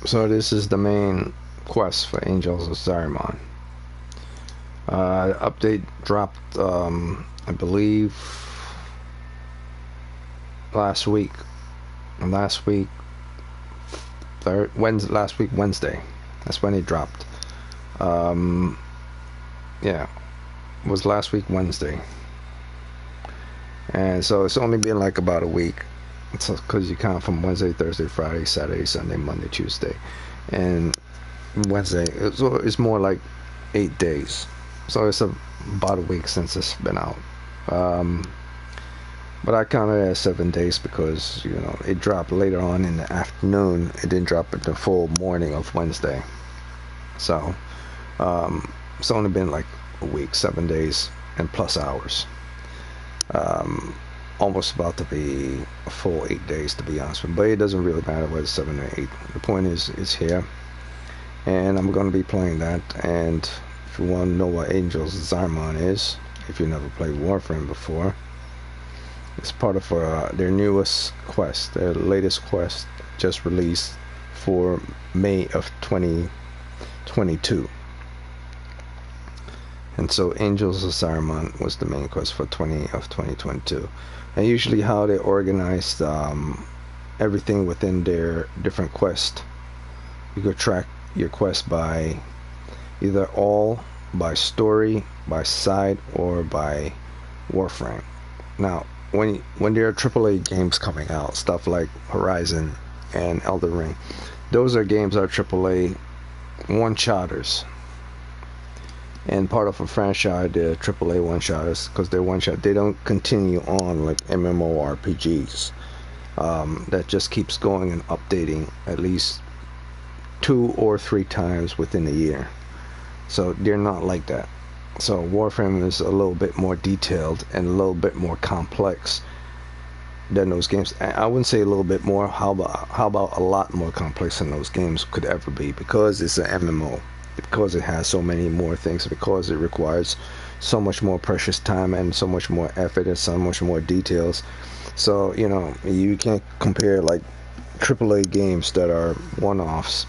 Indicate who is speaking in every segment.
Speaker 1: So this is the main quest for Angels of Zariman. Update dropped, I believe, last week. Last week, last week Wednesday. That's when it dropped. Yeah, it was last week Wednesday, and so it's only been like about a week. Because you count from Wednesday, Thursday, Friday, Saturday, Sunday, Monday, Tuesday, and Wednesday. It's more like 8 days. So it's about a week since it's been out. But I count it as 7 days because, you know, it dropped later on in the afternoon. It didn't drop at the full morning of Wednesday. So it's only been like a week, 7 days, and plus hours. Almost about to be a full 8 days, to be honest with you. But it doesn't really matter whether it's 7 or 8. The point is, it's here. And I'm going to be playing that. And if you want to know what Angels of Zariman is, if you never played Warframe before, it's part of their newest quest, their latest quest, just released for May of 2022. And so Angels of Zariman was the main quest for 2022. And usually how they organized everything within their different quests, you could track your quest by either all, by story, by side, or by Warframe. Now, when there are AAA games coming out, stuff like Horizon and Elden Ring, those are games that are AAA one-shotters. And part of a franchise, they're AAA one-shotters because they're one-shot. They don't continue on like MMORPGs. That just keeps going and updating at least 2 or 3 times within a year. So they're not like that. So Warframe is a little bit more detailed and a little bit more complex than those games. I wouldn't say a little bit more. How about a lot more complex than those games could ever be, because it's an MMO. Because it has so many more things, because it requires so much more precious time and so much more effort and so much more details. So, you know, you can't compare like AAA games that are one-offs.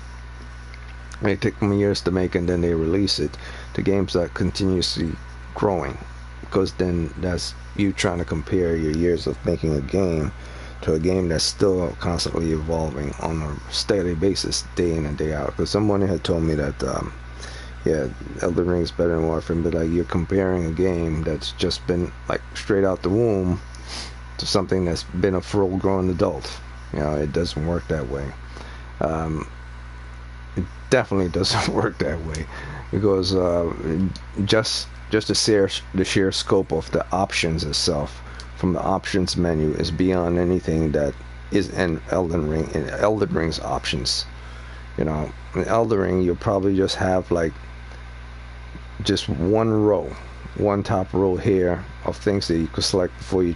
Speaker 1: They take them years to make and then they release it, to games that continuously growing, because then that's you trying to compare your years of making a game to a game that's still constantly evolving on a steady basis, day in and day out. Because someone had told me that, yeah, Elden Ring is better than Warframe, but like you're comparing a game that's just been like straight out the womb to something that's been a full-grown adult. You know, it doesn't work that way. It definitely doesn't work that way, because just the sheer scope of the options itself from the options menu is beyond anything that is in Elden Ring's options. You know, in Elden Ring you'll probably just have like just one top row here of things that you could select before you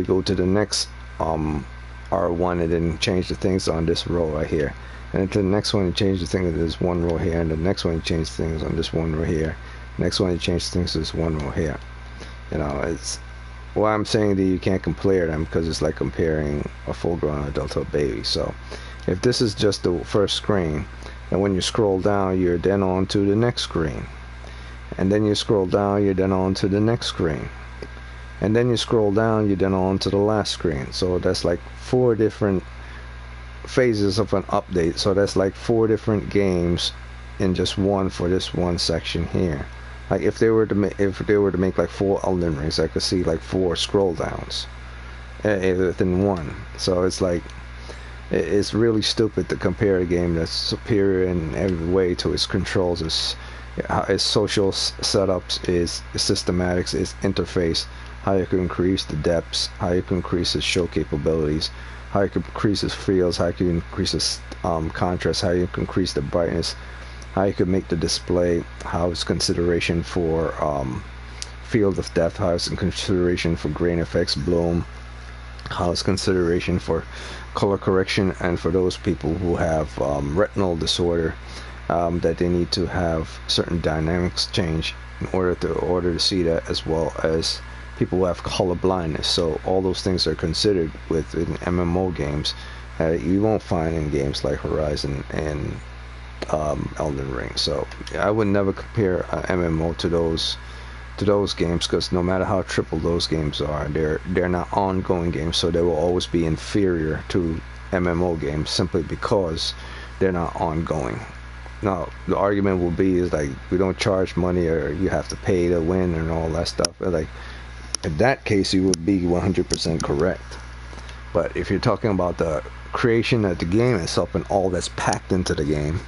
Speaker 1: go to the next R1, and then change the things on this row right here. And then to the next one you change the thing to this one row here, and the next one you change things on this one row here. Next one you change things to this one row here. You know, it's why I'm saying that you can't compare them, because it's like comparing a full-grown adult to a baby. So if this is just the first screen, and when you scroll down you're then on to the next screen, and then you scroll down you're then on to the next screen, and then you scroll down you're then on to the last screen. So that's like 4 different phases of an update. So that's like 4 different games in just one for this one section here. Like if they were to make like 4 Elden Rings, I could see like 4 scroll downs within one. So it's like it's really stupid to compare a game that's superior in every way to its controls, its social setups, its systematics, its interface, how you can increase the depths, how you can increase its show capabilities, how you can increase its fields, how you can increase its contrast, how you can increase the brightness, how you can make the display, how it's consideration for field of depth, how it's in consideration for grain effects, bloom, how it's consideration for color correction, and for those people who have retinal disorder, that they need to have certain dynamics change in order to see that, as well as people who have color blindness. So all those things are considered within MMO games that you won't find in games like Horizon and Elden Ring. So I would never compare MMO to those games, because no matter how triple those games are, they're not ongoing games, so they will always be inferior to MMO games simply because they're not ongoing. Now the argument will be is like, we don't charge money, or you have to pay to win and all that stuff. But like, in that case, you would be 100% correct. But if you're talking about the creation of the game itself and all that's packed into the game,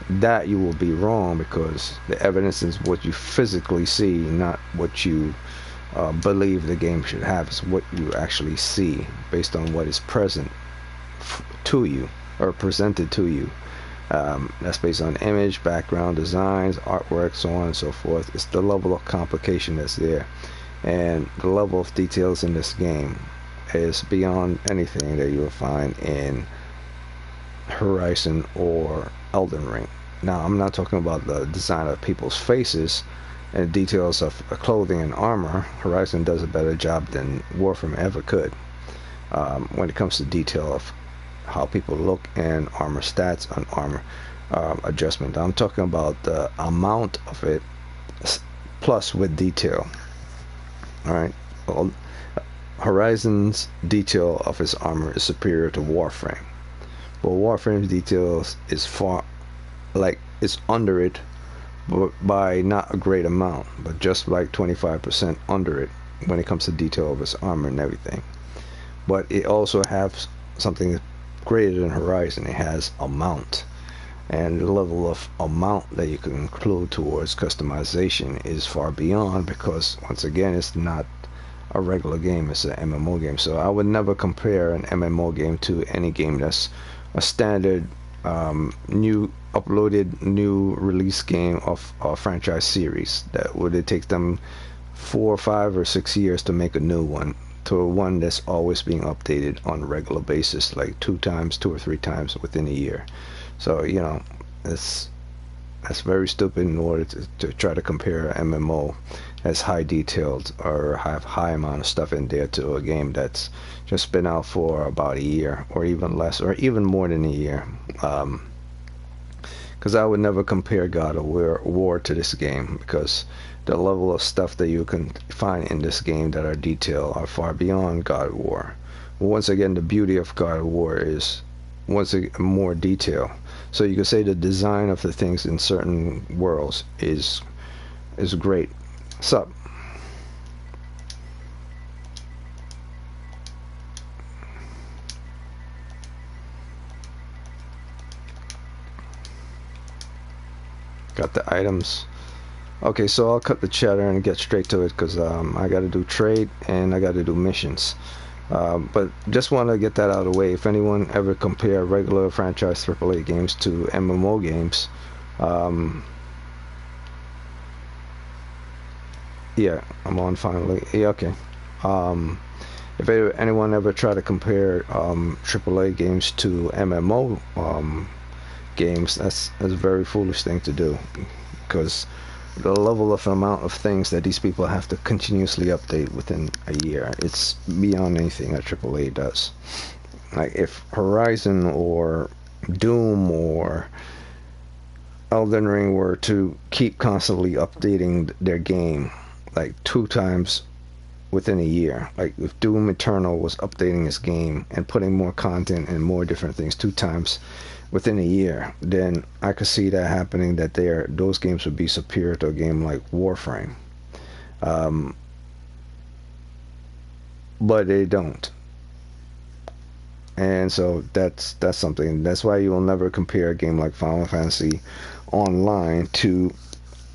Speaker 1: that you will be wrong, because the evidence is what you physically see, not what you believe the game should have. It's what you actually see based on what is present to you or presented to you. That's based on image, background, designs, artwork, so on and so forth. It's the level of complication that's there, and the level of details in this game is beyond anything that you will find in Horizon or Elden Ring. Now, I'm not talking about the design of people's faces and details of clothing and armor. Horizon does a better job than Warframe ever could when it comes to detail of how people look and armor stats and armor adjustment. I'm talking about the amount of it plus with detail. Alright, well, Horizon's detail of his armor is superior to Warframe, but Warframe's details is far, like, it's under it, but by not a great amount, but just like 25% under it when it comes to detail of his armor and everything. But it also has something greater than Horizon. It has amount, and the level of amount that you can include towards customization is far beyond, because once again, it's not a regular game, it's an MMO game. So I would never compare an MMO game to any game that's a standard new release game of a franchise series that would it take them 4 or 5 or 6 years to make a new one, to one that's always being updated on a regular basis, like 2 or 3 times within a year. So that's very stupid in order to try to compare an MMO as high detailed or have high amount of stuff in there to a game that's just been out for about a year or even less or even more than a year. Because I would never compare God of War to this game, because the level of stuff that you can find in this game that are detailed are far beyond God of War. Once again, the beauty of God of War is once again more detail. So you could say the design of the things in certain worlds is great. Sup? Got the items. Okay, so I'll cut the chatter and get straight to it, because I got to do trade and I got to do missions. But just want to get that out of the way. If anyone ever compare regular franchise AAA games to MMO games, yeah, I'm on finally. Yeah, okay. If anyone ever try to compare AAA games to MMO games, that's a very foolish thing to do, because the level of amount of things that these people have to continuously update within a year, it's beyond anything that AAA does. Like if Horizon or Doom or Elden Ring were to keep constantly updating their game like 2 times within a year, like if Doom Eternal was updating its game and putting more content and more different things 2 times within a year, then I could see that happening, that those games would be superior to a game like Warframe. But they don't. And so that's something. That's why you will never compare a game like Final Fantasy Online to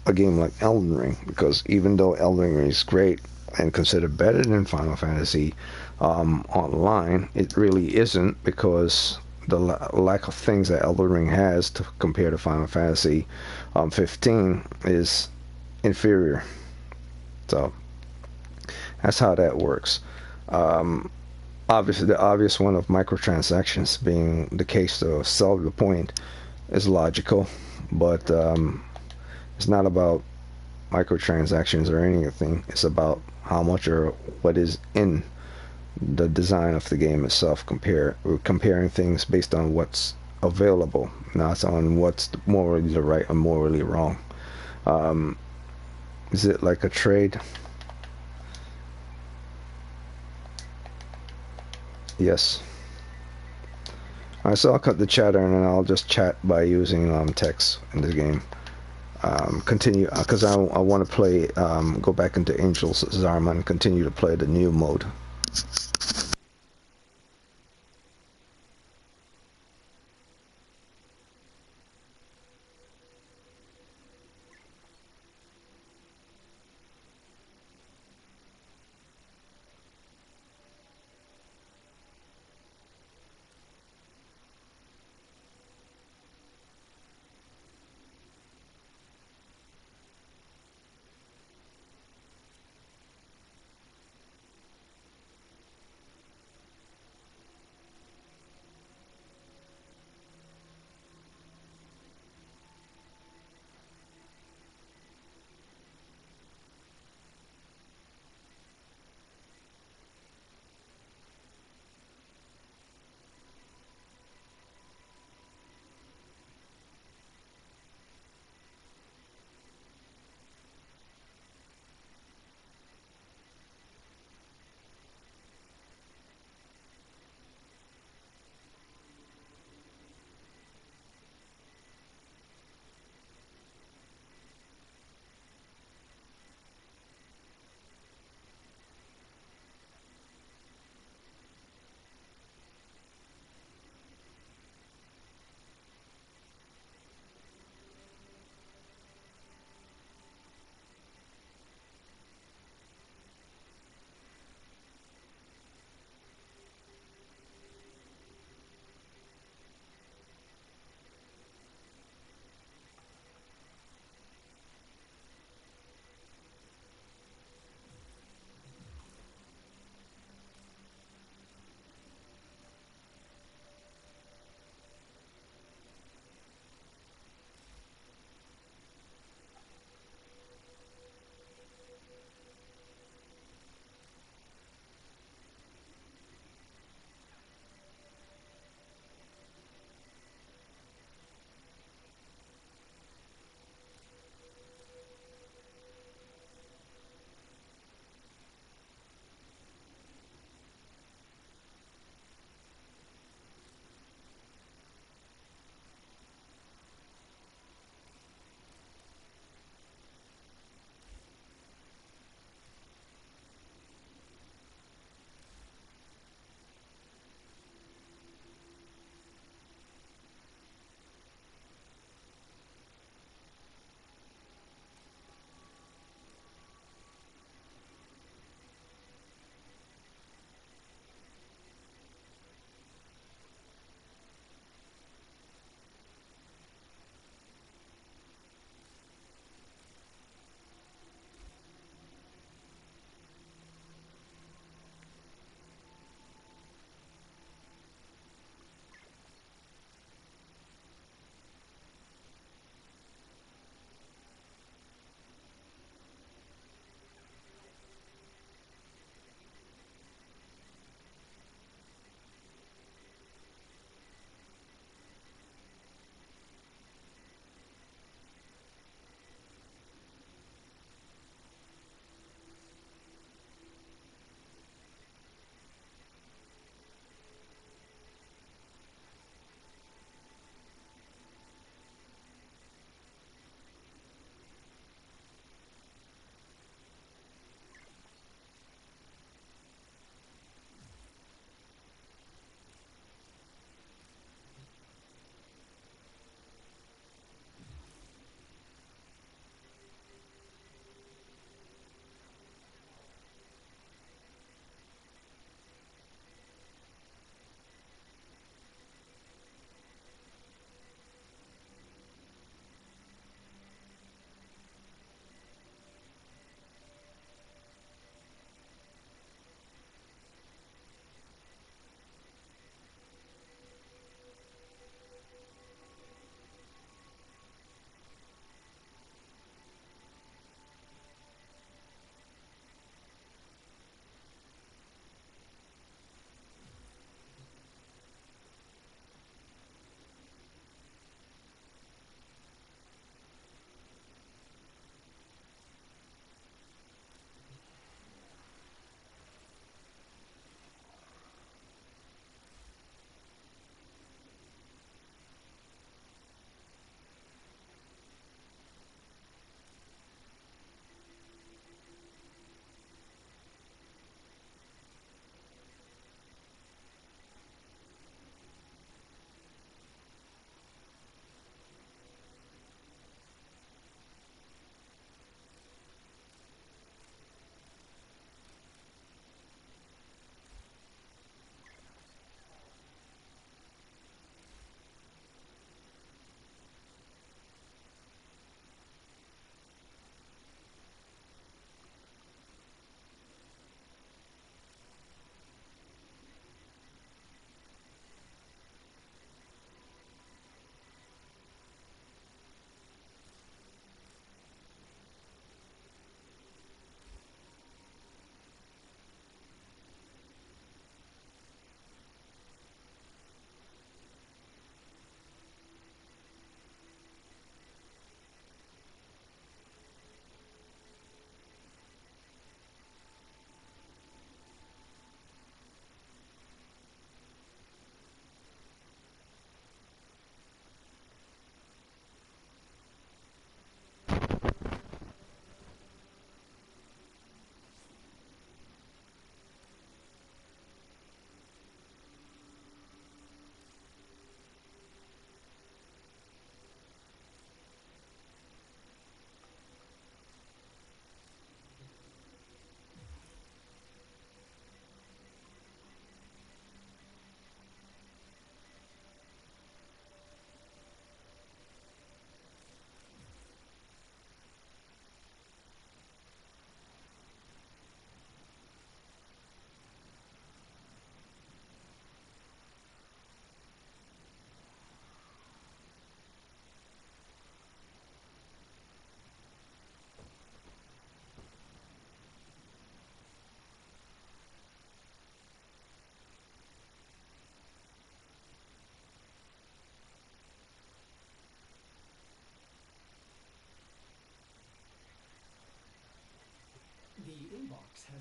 Speaker 1: a game like Elden Ring, because even though Elden Ring is great and considered better than Final Fantasy Online, it really isn't, because the lack of things that Elden Ring has to compare to Final Fantasy 15 is inferior. So that's how that works. Obviously, the obvious one of microtransactions being the case to solve the point is logical, but it's not about microtransactions or anything. It's about how much or what is in the design of the game itself. We're comparing things based on what's available, not on what's morally right or morally wrong. Is it like a trade? Yes. Alright, so I'll cut the chatter and then I'll just chat by using text in the game. Continue because I want to play, go back into Angels Zariman and continue to play the new mode.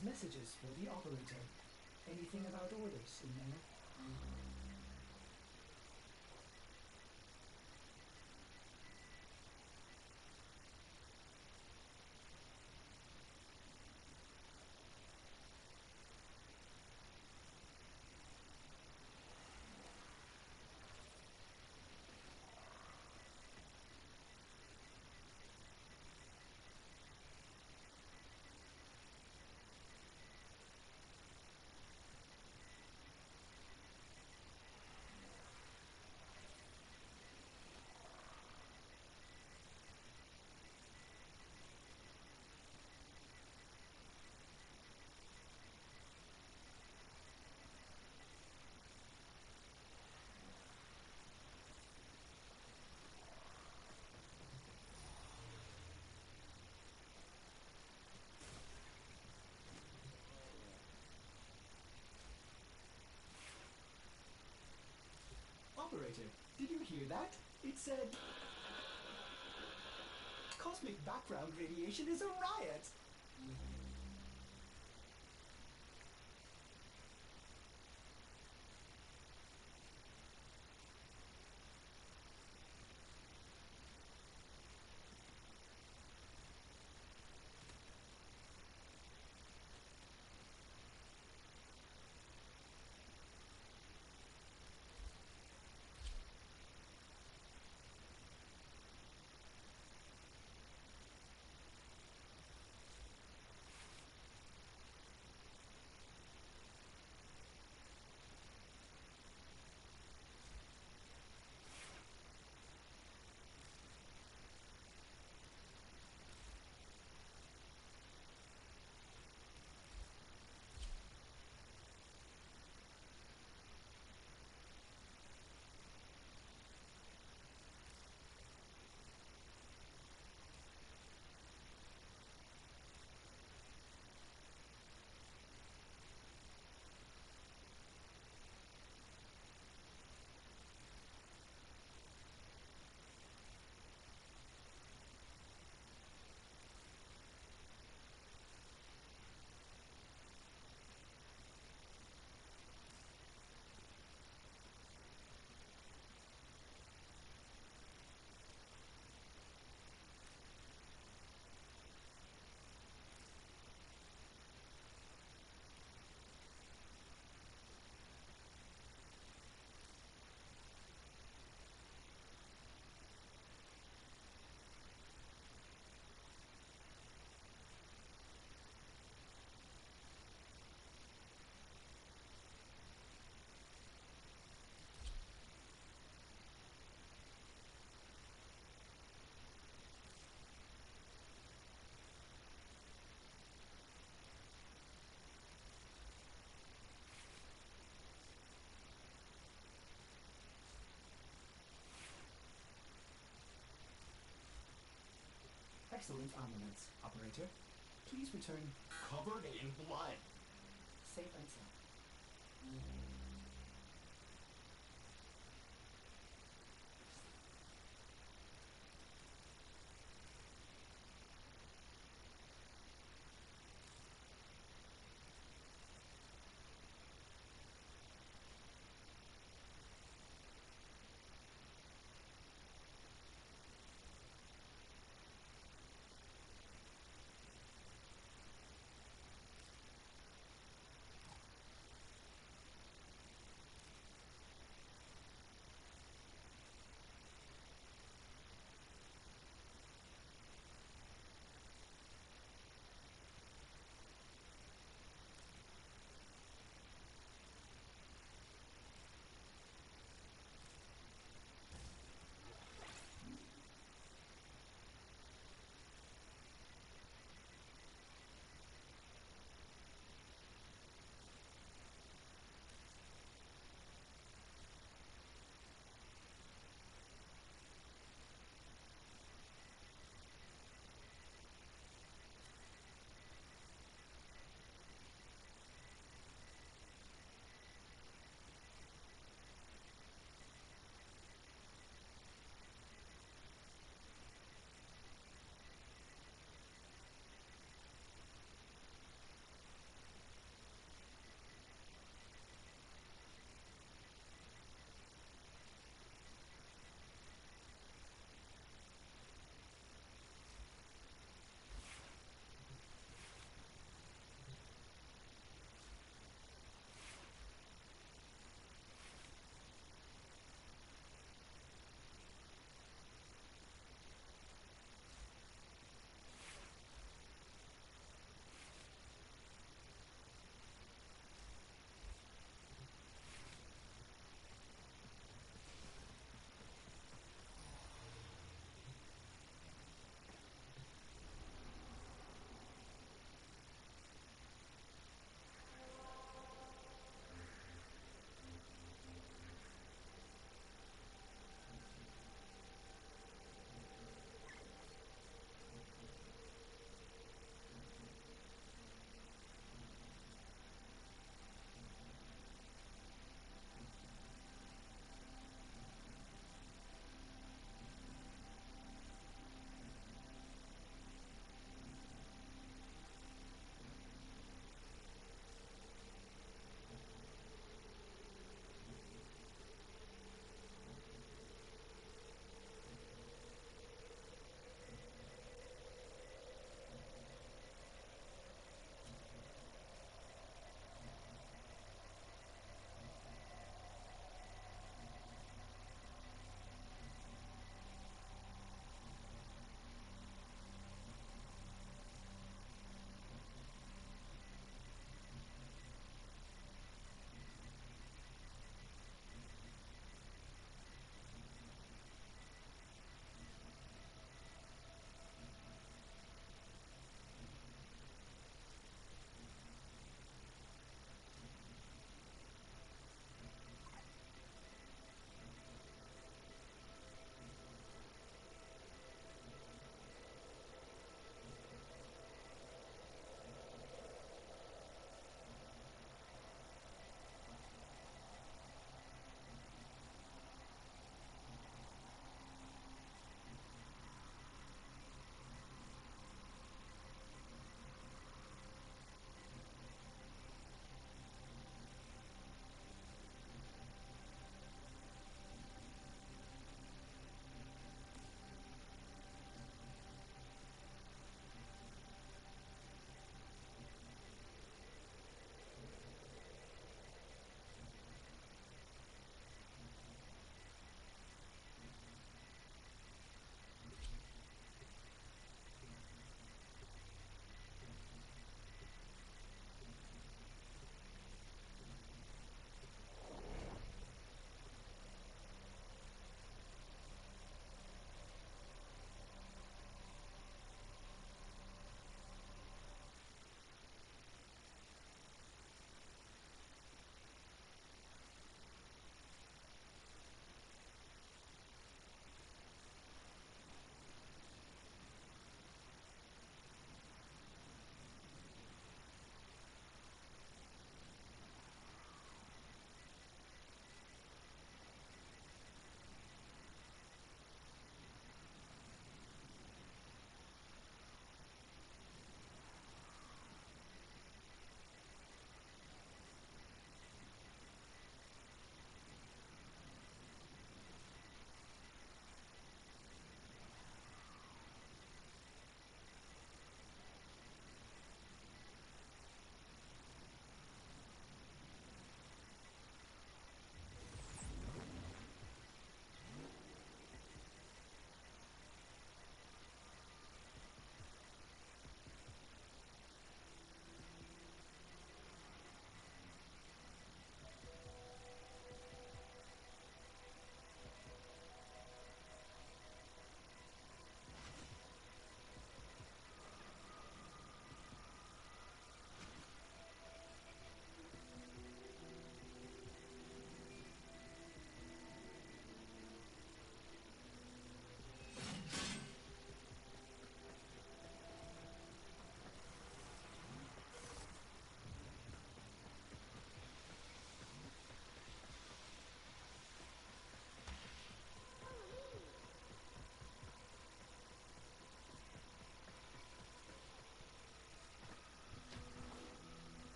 Speaker 2: those messages for the operator. Anything about orders in there? Operator, did you hear that? It said... Cosmic background radiation is a riot! Excellent armaments, operator. Please return...
Speaker 3: Covered in blood.
Speaker 2: Safe and sound.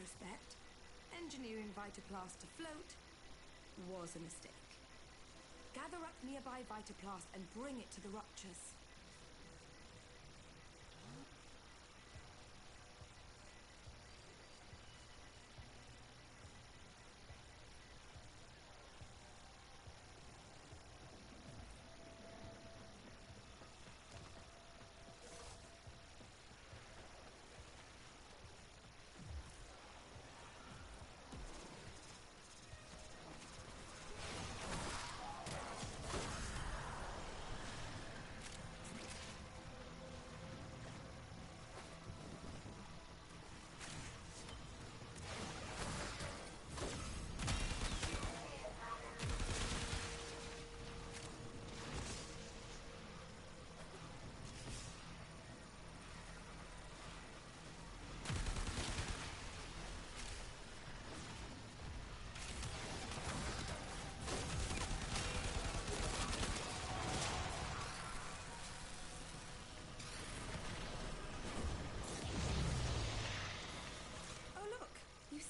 Speaker 4: retrospect, engineering Vitaplast to float was a mistake. Gather up nearby Vitaplast and bring it to the ruptures.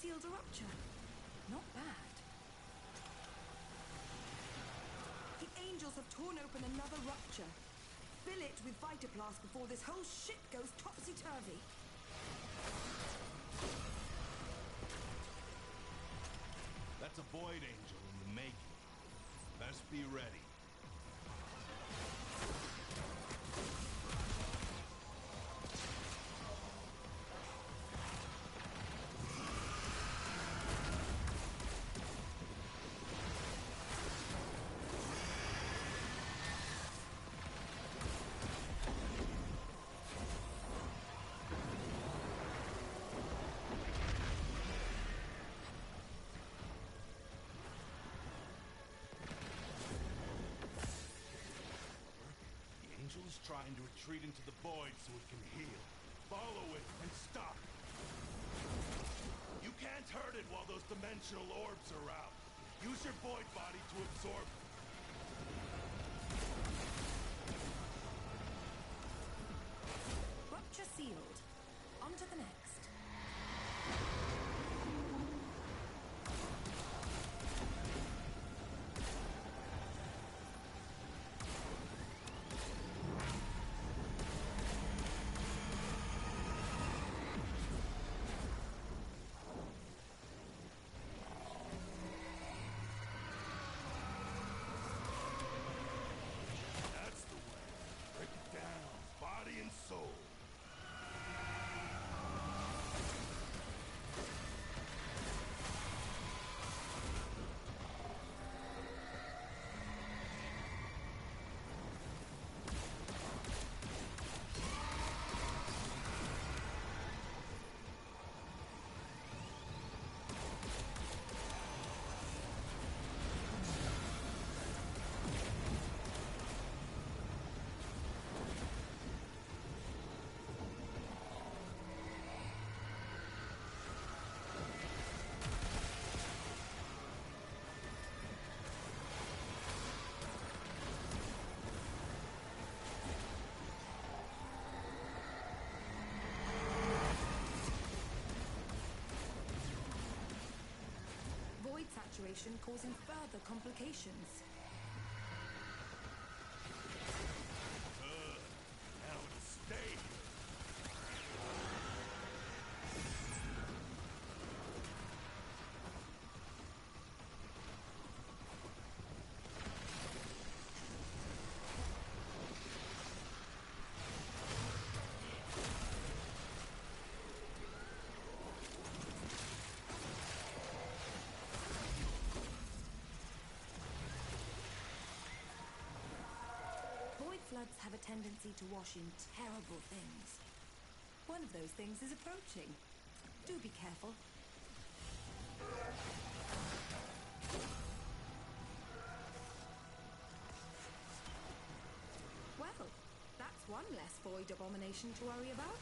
Speaker 4: Sealed a rupture. Not bad. The Angels have torn open another rupture. Fill it with Vitaplast before this whole shit goes topsy-turvy.
Speaker 5: That's a Void Angel in the making. Best be ready. Trying to retreat into the void so it can heal. Follow it and stop. You can't hurt it while those dimensional orbs are out. Use your void body to absorb it.
Speaker 4: Rupture sealed. On to the next. Saturation causing further complications.
Speaker 5: Good. Now it'll stay.
Speaker 4: Floods have a tendency to wash in terrible things. One of those things is approaching. Do be careful. Well, that's one less void abomination to worry about.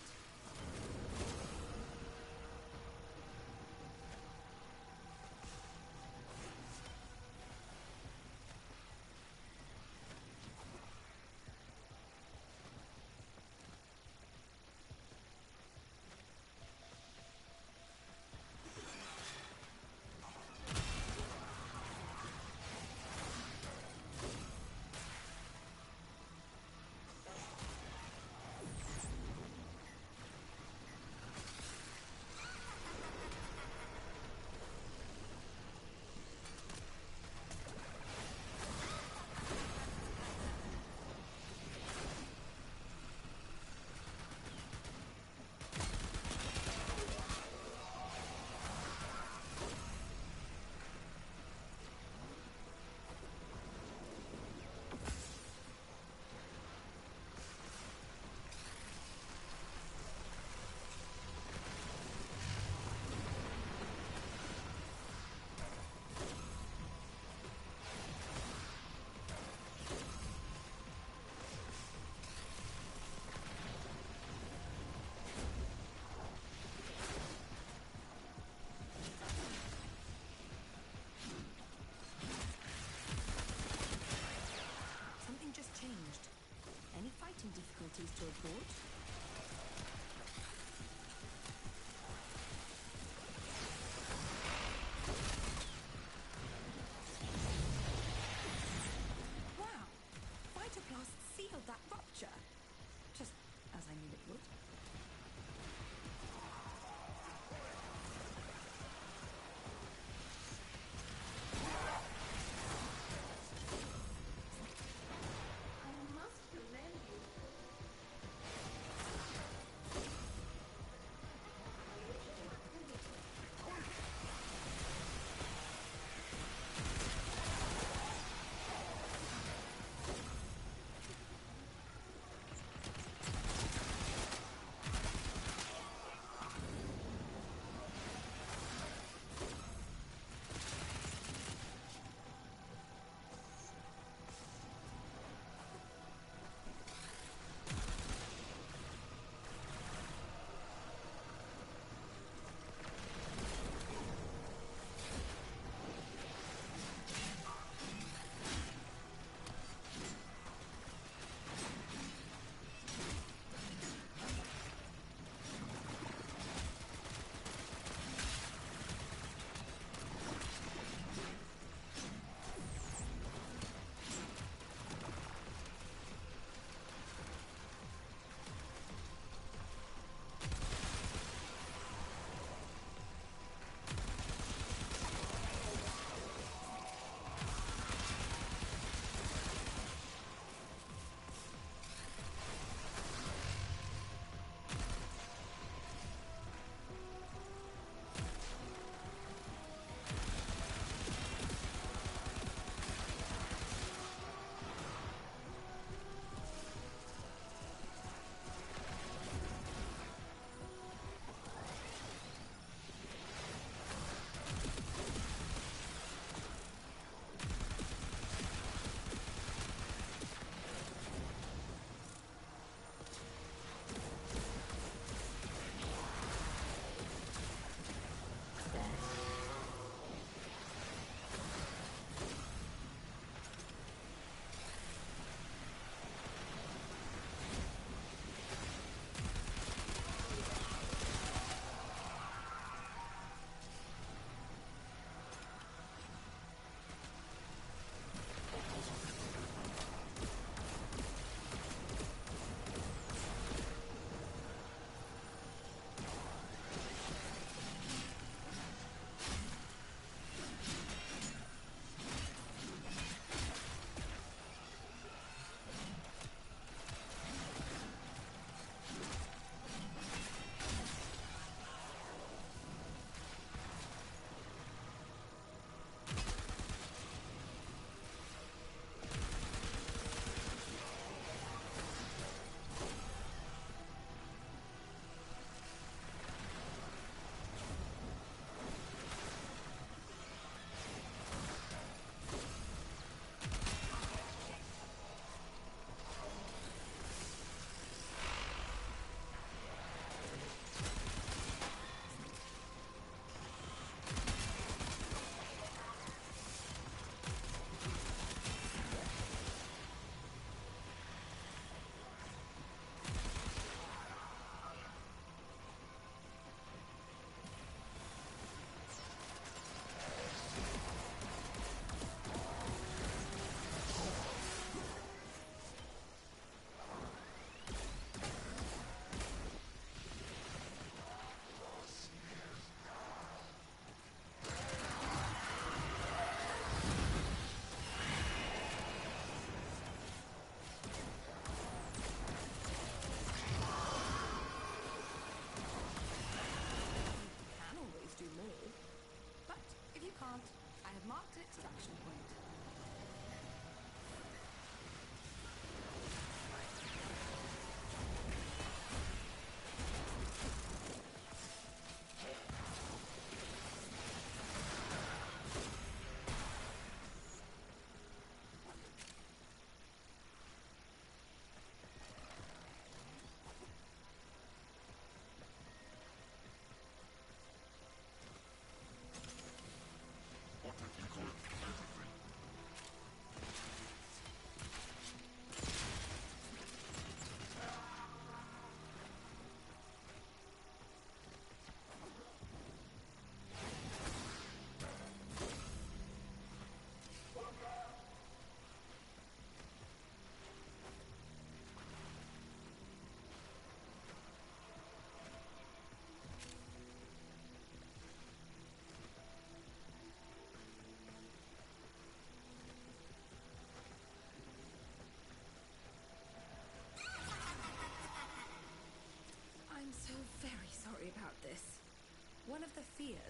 Speaker 4: to report. Wow! Vitoplast sealed that rupture. Just as I knew it would.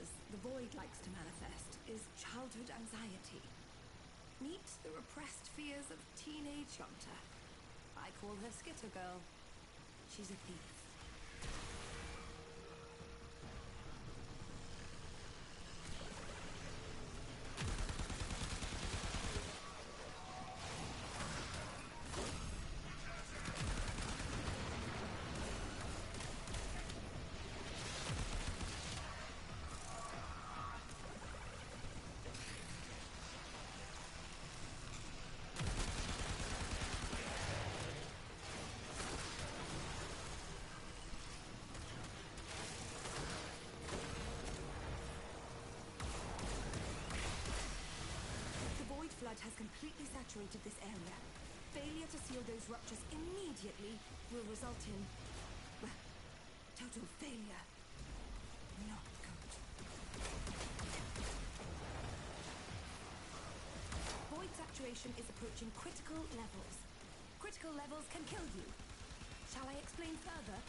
Speaker 4: as the void likes to manifest, is childhood anxiety. Meet the repressed fears of teenage hunter. I call her Skitter Girl. She's a thief. Flood has completely saturated this area. Failure to seal those ruptures immediately will result in, well, total failure. Not good. Void saturation is approaching critical levels. Critical levels can kill you. Shall I explain further?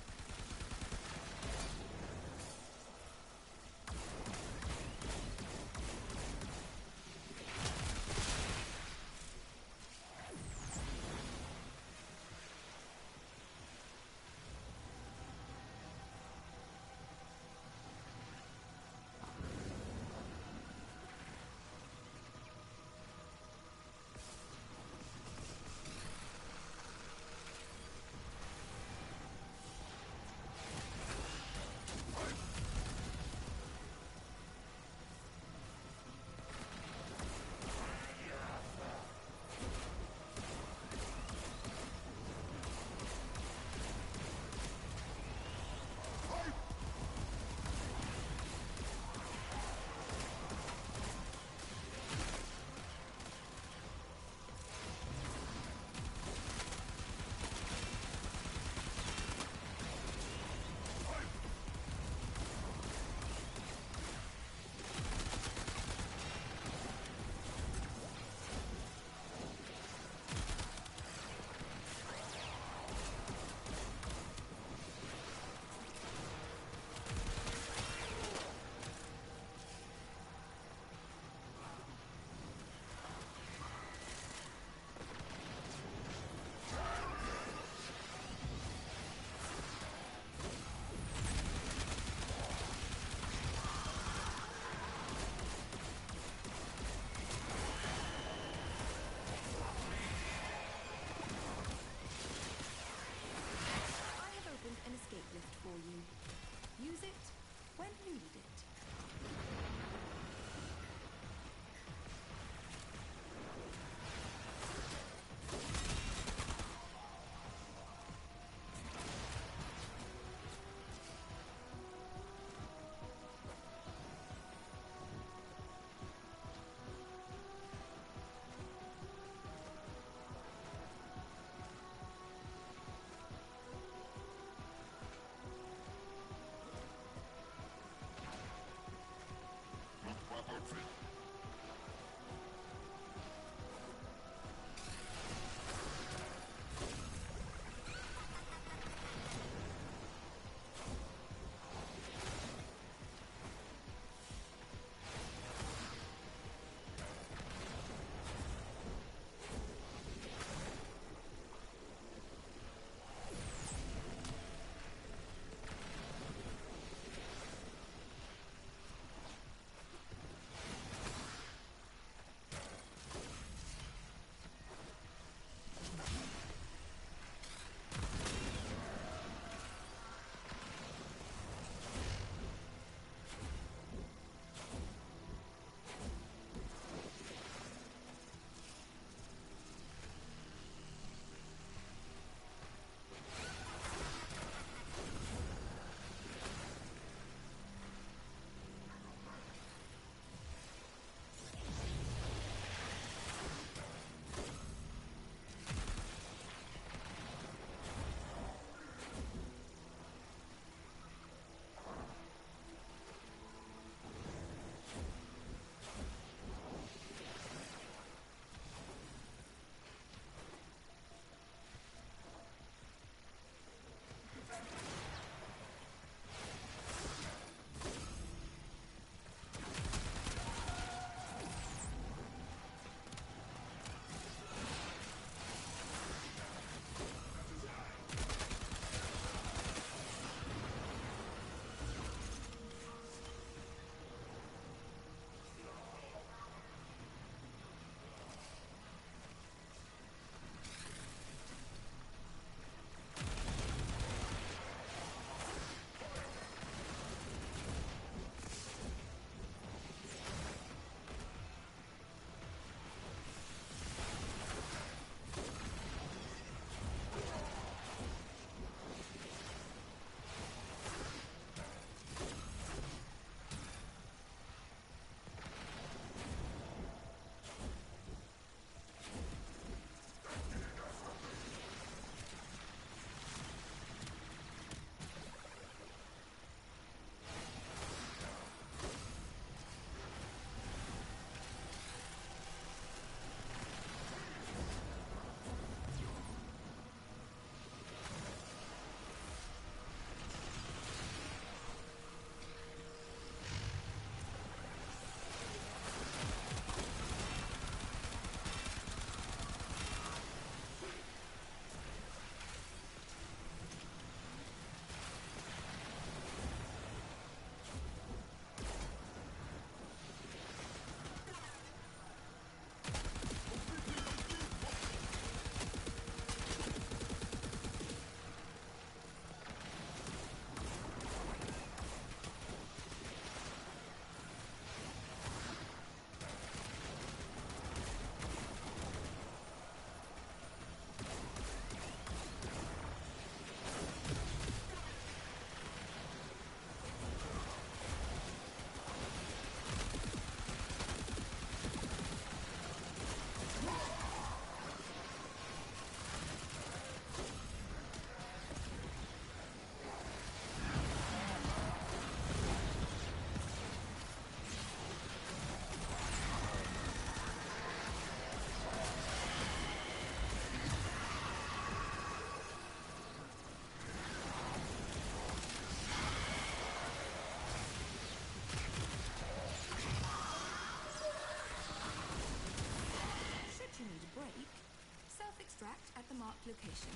Speaker 4: at the marked location.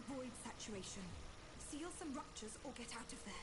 Speaker 4: Void saturation. Seal some ruptures or get out of there.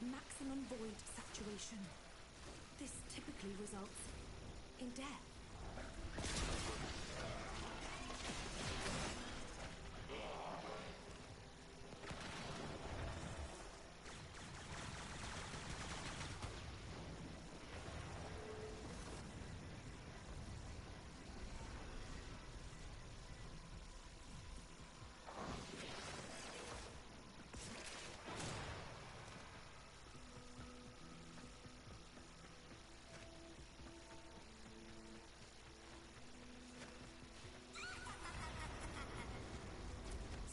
Speaker 4: Maximum void saturation. This typically results in death.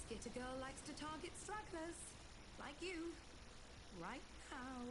Speaker 4: Skitter girl likes to target stragglers, like you, right now.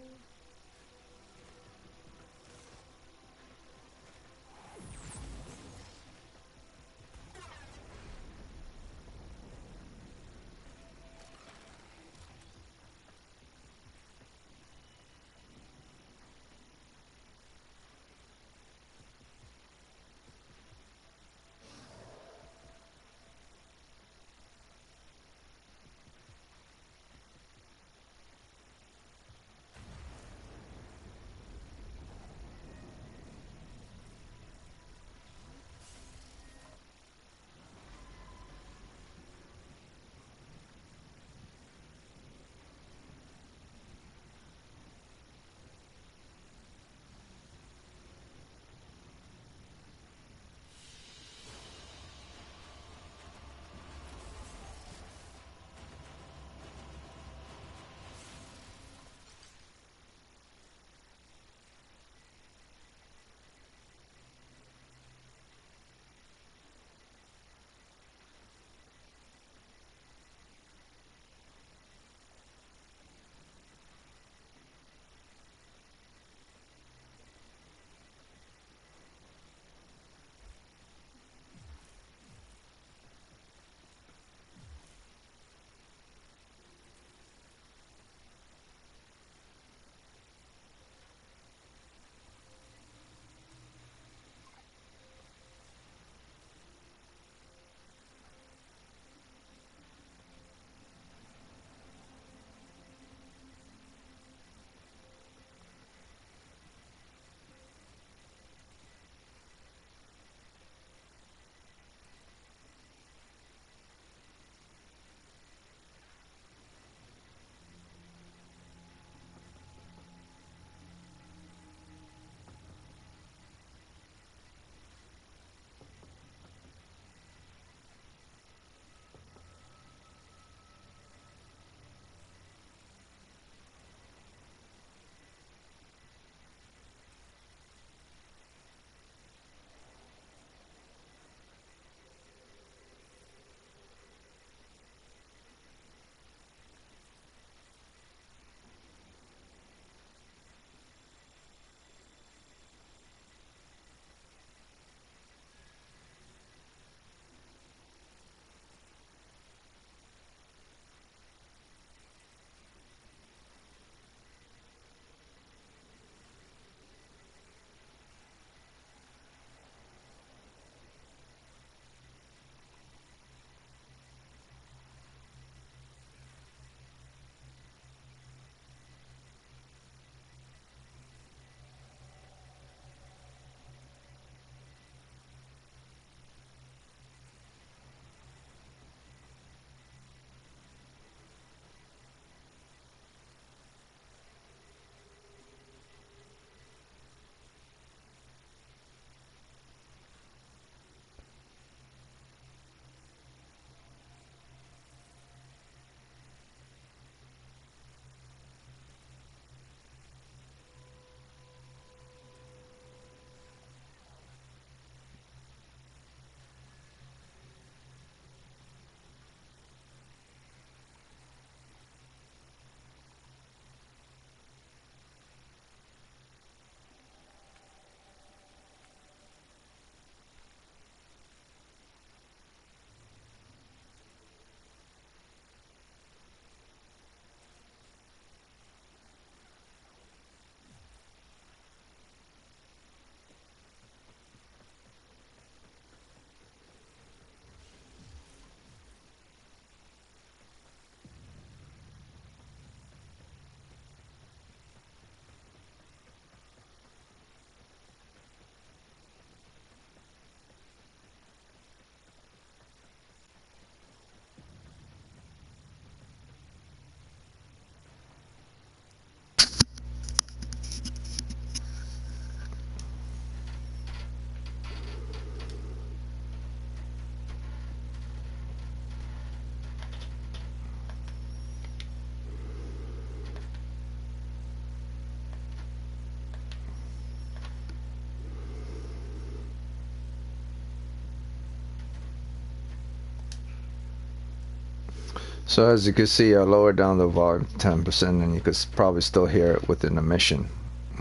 Speaker 1: So as you can see, I lowered down the volume to 10%, and you could probably still hear it within the mission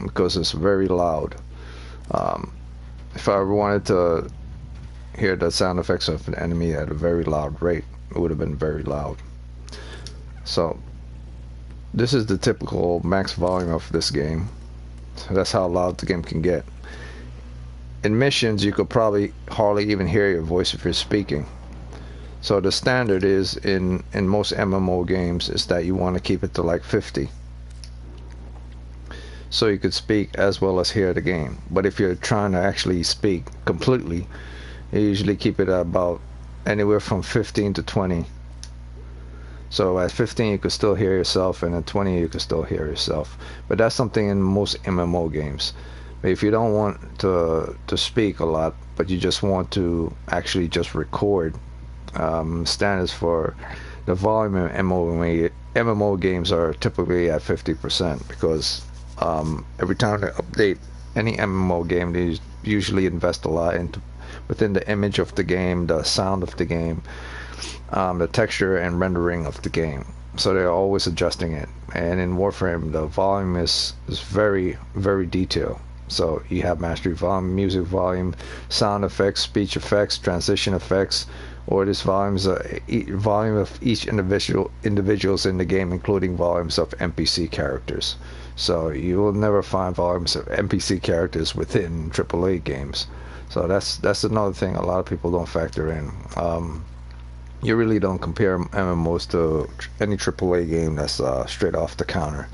Speaker 1: because it's very loud. If I ever wanted to hear the sound effects of an enemy at a very loud rate, it would have been very loud. So this is the typical max volume of this game. So that's how loud the game can get. In missions, you could probably hardly even hear your voice if you're speaking. So the standard is in most MMO games is that you want to keep it to like 50. So you could speak as well as hear the game. But if you're trying to actually speak completely, you usually keep it at about anywhere from 15 to 20. So at 15 you could still hear yourself, and at 20 you could still hear yourself. But that's something in most MMO games. But if you don't want to speak a lot, but you just want to actually just record, standards for the volume in MMO games are typically at 50%, because every time they update any MMO game, they usually invest a lot into within the image of the game, the sound of the game, the texture and rendering of the game. So they're always adjusting it. And in Warframe, the volume is very, very detailed. So you have mastery volume, music volume, sound effects, speech effects, transition effects, or this volumes volume of each individuals in the game, including volumes of NPC characters. So you will never find volumes of NPC characters within AAA games. So that's another thing a lot of people don't factor in. You really don't compare MMOs to any AAA game that's straight off the counter,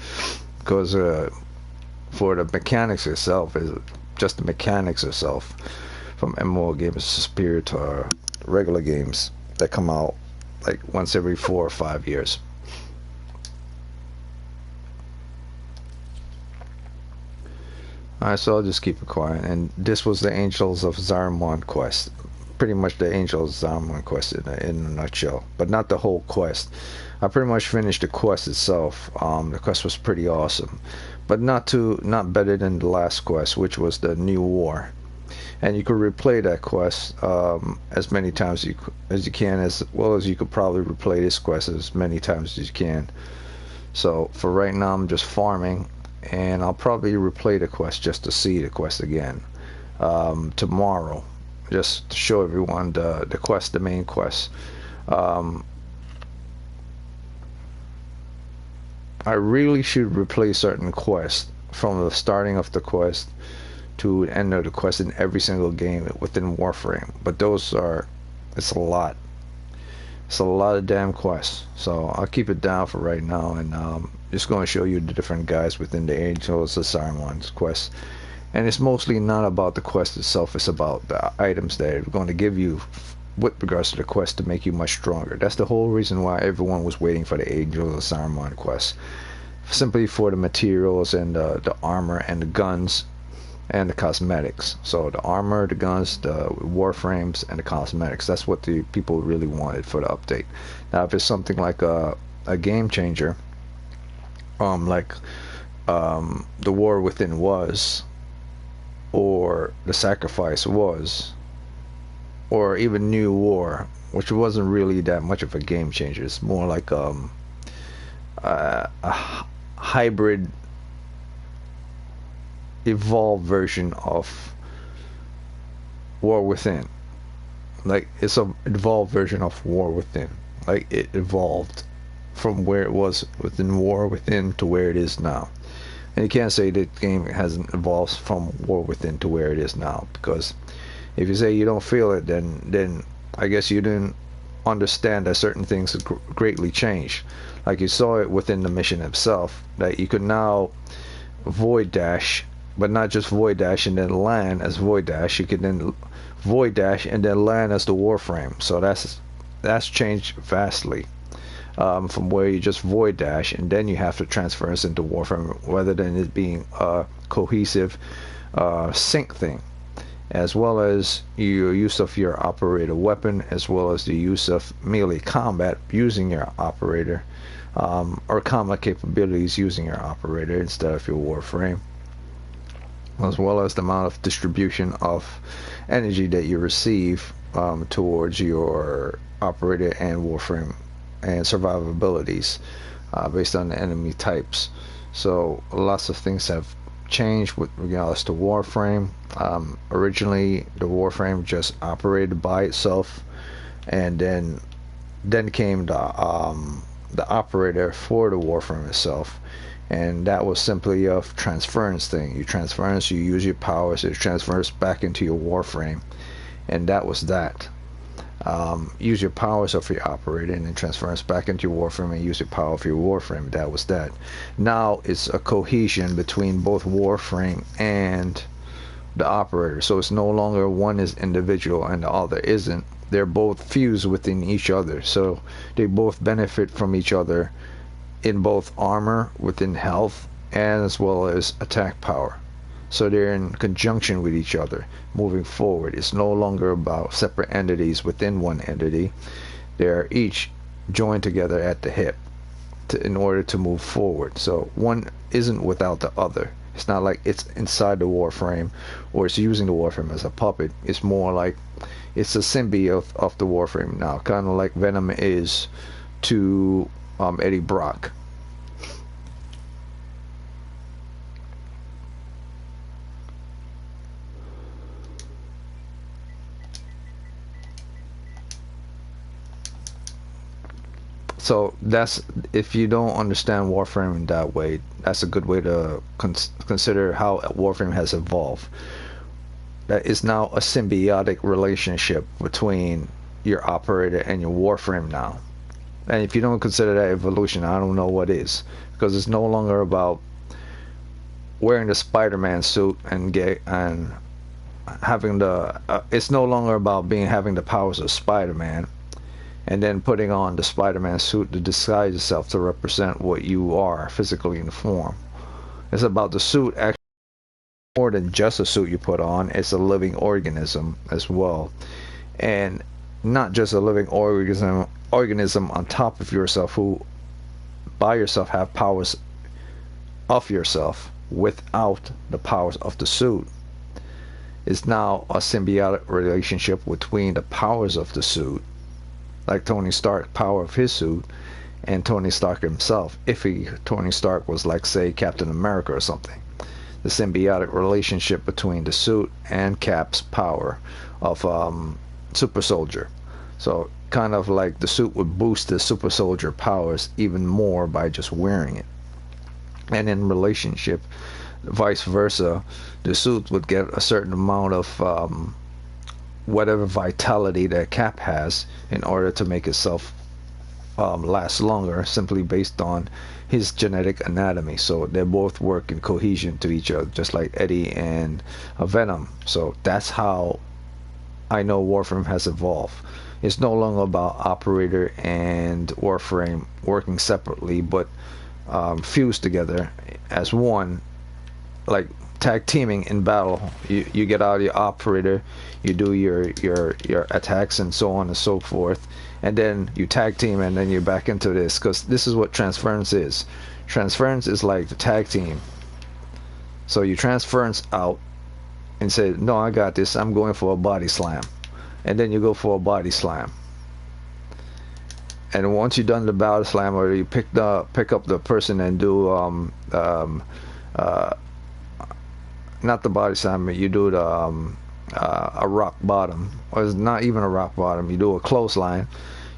Speaker 1: because for the mechanics itself, is just the mechanics itself from MMO games is superior to regular games that come out like once every 4 or 5 years. Alright, so I'll just keep it quiet. And this was the Angels of Zariman quest. Pretty much the Angels of Zariman quest in a nutshell, but not the whole quest. I pretty much finished the quest itself. The quest was pretty awesome, but not better than the last quest, which was the New War. And you could replay that quest as many times as you can, as well as you could probably replay this quest as many times as you can. So for right now, I'm just farming, and I'll probably replay the quest just to see the quest again tomorrow, just to show everyone the quest, the main quest. I really should replay certain quests from the starting of the quest to the end of the quest in every single game within Warframe, but it's a lot. It's a lot of damn quests. So I'll keep it down for right now, and just going to show you the different guys within the Angels of Zariman's quest. And it's mostly not about the quest itself, it's about the items that are going to give you with regards to the quest to make you much stronger. That's the whole reason why everyone was waiting for the Angels of Zariman quest, simply for the materials and the armor and the guns and the cosmetics. So the armor, the guns, the warframes, and the cosmetics, that's what the people really wanted for the update. Now if it's something like a game changer, like the War Within was, or the Sacrifice was, or even New War, which wasn't really that much of a game changer. It's more like a hybrid, evolved version of War Within. Like, it's an evolved version of War Within. Like, it evolved from where it was within War Within to where it is now. And you can't say that the game hasn't evolved from War Within to where it is now, because if you say you don't feel it, then I guess you didn't understand that certain things have greatly changed. Like, you saw it within the mission itself, that you could now void dash, but not just void dash and then land as void dash. You could then void dash and then land as the Warframe. So that's changed vastly, from where you just void dash and then you have to transfer us into Warframe, rather than it being a cohesive sync thing, as well as your use of your operator weapon, as well as the use of melee combat using your operator, or combat capabilities using your operator instead of your Warframe, as well as the amount of distribution of energy that you receive towards your operator and Warframe and survivabilities based on the enemy types. So lots of things have changed with regards to Warframe. Originally, the Warframe just operated by itself, and then came the operator for the Warframe itself, and that was simply a transference thing. You transference, you use your powers, it transfers back into your Warframe, and that was that. Use your powers of your operator and then transference back into your Warframe and use your power of your Warframe. That was that. Now it's a cohesion between both Warframe and the operator, so it's no longer one is individual and the other isn't. They're both fused within each other, so they both benefit from each other in both armor, within health, and as well as attack power. So they're in conjunction with each other moving forward. It's no longer about separate entities within one entity. They're each joined together at the hip in order to move forward. So one isn't without the other. It's not like it's inside the Warframe or it's using the Warframe as a puppet. It's more like it's a symbiote of the Warframe now, kind of like Venom is to Eddie Brock. So that's, if you don't understand Warframe in that way, that's a good way to consider how Warframe has evolved. That is now a symbiotic relationship between your operator and your Warframe now. And if you don't consider that evolution, I don't know what is, because it's no longer about wearing the Spider-Man suit and having the it's no longer about having the powers of Spider-Man and then putting on the Spider-Man suit to disguise yourself to represent what you are physically in the form. It's about the suit actually more than just a suit you put on. It's a living organism as well, and not just a living organism on top of yourself, who by yourself have powers of yourself without the powers of the suit. It's now a symbiotic relationship between the powers of the suit, like Tony Stark power of his suit, and Tony Stark himself, if Tony Stark was like, say, Captain America or something. The symbiotic relationship between the suit and Cap's power of super soldier. So kind of like the suit would boost the super soldier powers even more by just wearing it. And in relationship, vice versa, the suit would get a certain amount of whatever vitality that Cap has in order to make itself last longer, simply based on his genetic anatomy. So they both work in cohesion to each other, just like Eddie and Venom. So that's how I know Warframe has evolved. It's no longer about operator and Warframe working separately, but fused together as one, like tag teaming in battle. You get out of your operator, you do your attacks and so on and so forth, and then you tag team, and then you're back into this, because this is what transference is. Transference is like the tag team. So you transference out and say, no, I got this, I'm going for a body slam, and then you go for a body slam, and once you've done the body slam, or you pick up the person and do not the body slam, you do the a rock bottom, or it's not even a rock bottom, you do a clothesline.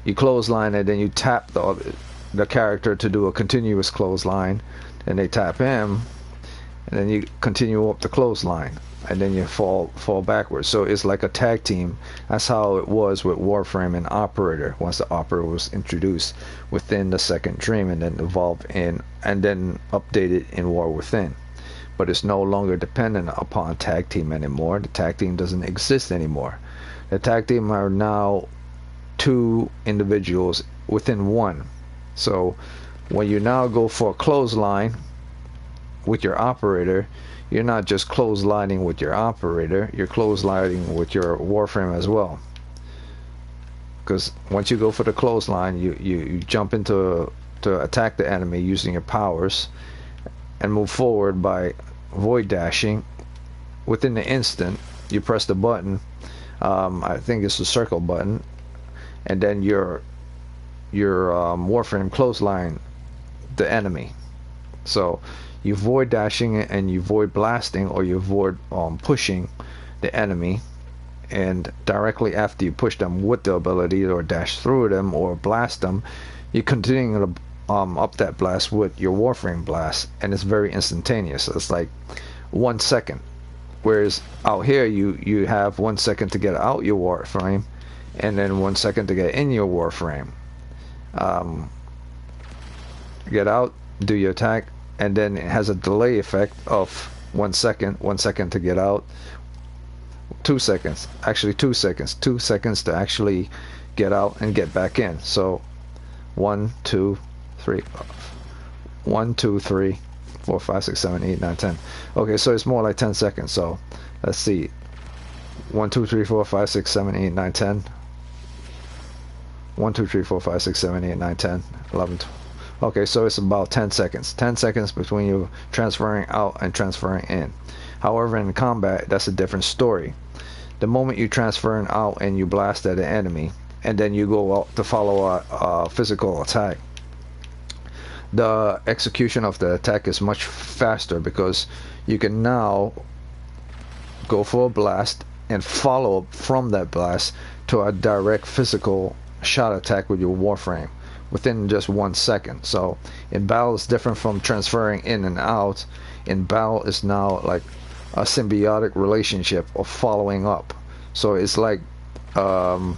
Speaker 1: You clothesline, and then you tap the character to do a continuous clothesline, and they tap him, and then you continue up the clothesline, and then you fall backwards. So it's like a tag team. That's how it was with Warframe and Operator, once the Operator was introduced within the Second Dream, and then evolved in, and then updated in War Within. But it's no longer dependent upon tag team anymore. The tag team doesn't exist anymore. The tag team are now two individuals within one. So when you now go for a clothesline with your operator, you're not just clotheslining with your operator, you're clotheslining with your Warframe as well. Because once you go for the clothesline, you jump into to attack the enemy using your powers, and move forward by void dashing. Within the instant, you press the button, I think it's the circle button, and then your Warframe clothesline the enemy. So you avoid dashing and you avoid blasting, or you avoid pushing the enemy, and directly after you push them with the ability or dash through them or blast them, you continue to up that blast with your Warframe blast, and it's very instantaneous. It's like 1 second, whereas out here you have 1 second to get out your Warframe, and then 1 second to get in your Warframe. Get out, do your attack, and then it has a delay effect of 1 second, 1 second to get out, 2 seconds, actually 2 seconds, 2 seconds to actually get out and get back in. So 1 2 3 1 2 3 4 5 6 7 8 9 10. Okay, so it's more like 10 seconds. So let's see, 1 2 3 4 5 6 7 8 9 10. 1 2 3 4 5 6 7 8 9 10 11 12. Okay, so it's about 10 seconds. 10 seconds between you transferring out and transferring in. However, in combat, that's a different story. The moment you transfer out and you blast at an enemy, and then you go out to follow a physical attack, the execution of the attack is much faster, because you can now go for a blast and follow up from that blast to a direct physical shot attack with your Warframe within just 1 second. So in battle, it's different from transferring in and out. In battle, is now like a symbiotic relationship of following up. So it's like a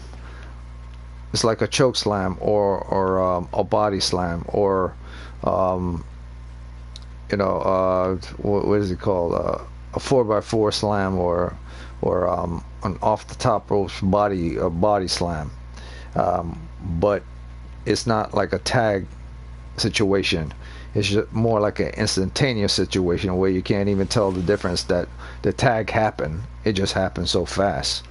Speaker 1: choke slam or a body slam, or what is it called, a 4x4 slam, or an off the top ropes body slam. But it's not like a tag situation. It's just more like an instantaneous situation where you can't even tell the difference that the tag happened. It just happened so fast.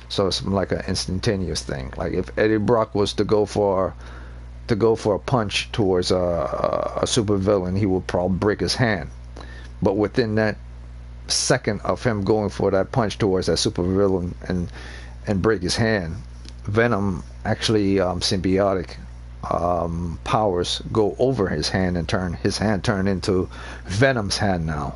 Speaker 1: So it's like an instantaneous thing. Like if Eddie Brock was to go for a punch towards a supervillain, he would probably break his hand. But within that second of him going for that punch towards that supervillain and break his hand, Venom actually symbiotic powers go over his hand and turn his hand into Venom's hand now,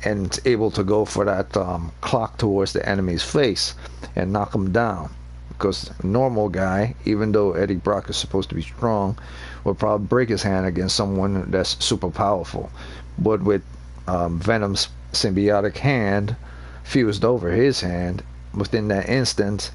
Speaker 1: and able to go for that clock towards the enemy's face and knock him down. Because a normal guy, even though Eddie Brock is supposed to be strong, will probably break his hand against someone that's super powerful. But with Venom's symbiotic hand fused over his hand, within that instant,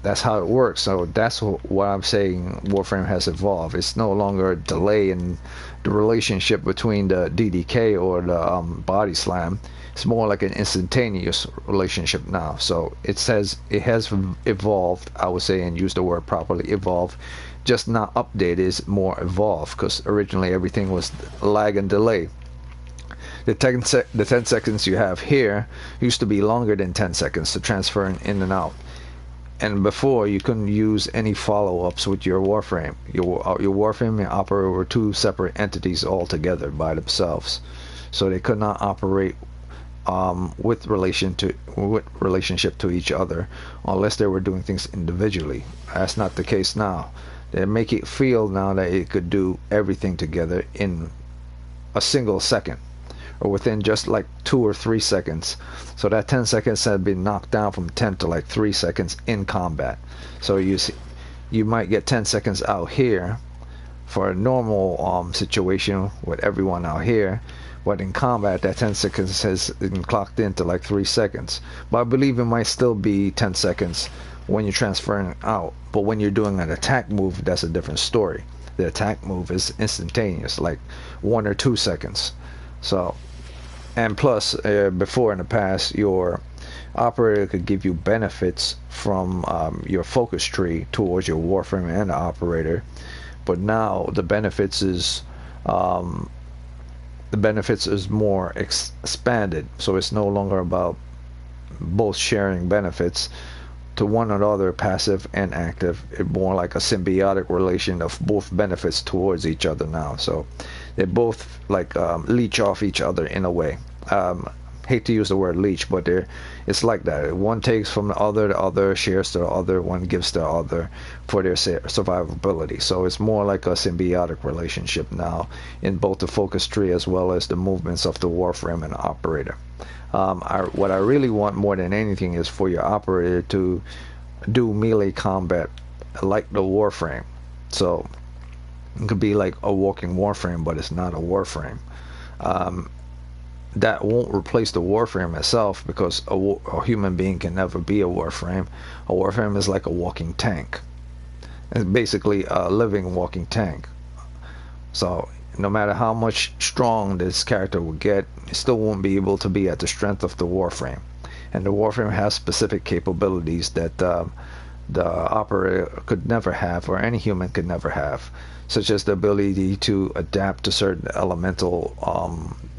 Speaker 1: that's how it works. So that's what I'm saying Warframe has evolved. It's no longer a delay in the relationship between the DDK or the body slam. It's more like an instantaneous relationship now. So it says it has evolved, I would say, and use the word properly, evolve. Just not updated, is more evolved, because originally everything was lag and delay. The 10 seconds you have here used to be longer than 10 seconds to transfer in and out. And before, you couldn't use any follow-ups with your Warframe. Your Warframe and Operator were two separate entities altogether by themselves, so they could not operate with relationship to each other unless they were doing things individually. That's not the case now. They make it feel now that it could do everything together in a single second, or within just like 2 or 3 seconds. So that 10 seconds had been knocked down from 10 to like 3 seconds in combat. So you see, you might get 10 seconds out here for a normal situation with everyone out here, but in combat that 10 seconds has been clocked into like 3 seconds. But I believe it might still be 10 seconds when you're transferring out, but when you're doing an attack move, that's a different story. The attack move is instantaneous, like 1 or 2 seconds. So, and plus, before in the past, your operator could give you benefits from your focus tree towards your Warframe and the operator, but now the benefits is more expanded. So it's no longer about both sharing benefits to one another, passive and active. It's more like a symbiotic relation of both benefits towards each other now. So they both like leech off each other in a way. hate to use the word leech, but it's like that. One takes from the other shares to the other, one gives to the other for their survivability. So it's more like a symbiotic relationship now in both the focus tree as well as the movements of the Warframe and the operator. What I really want more than anything is for your operator to do melee combat like the Warframe. So it could be like a walking Warframe, but it's not a Warframe. That won't replace the Warframe itself, because a human being can never be a Warframe. A Warframe is like a walking tank. It's basically a living walking tank. So no matter how much strong this character will get, it still won't be able to be at the strength of the Warframe. And the Warframe has specific capabilities that the operator could never have, or any human could never have, such as the ability to adapt to certain elemental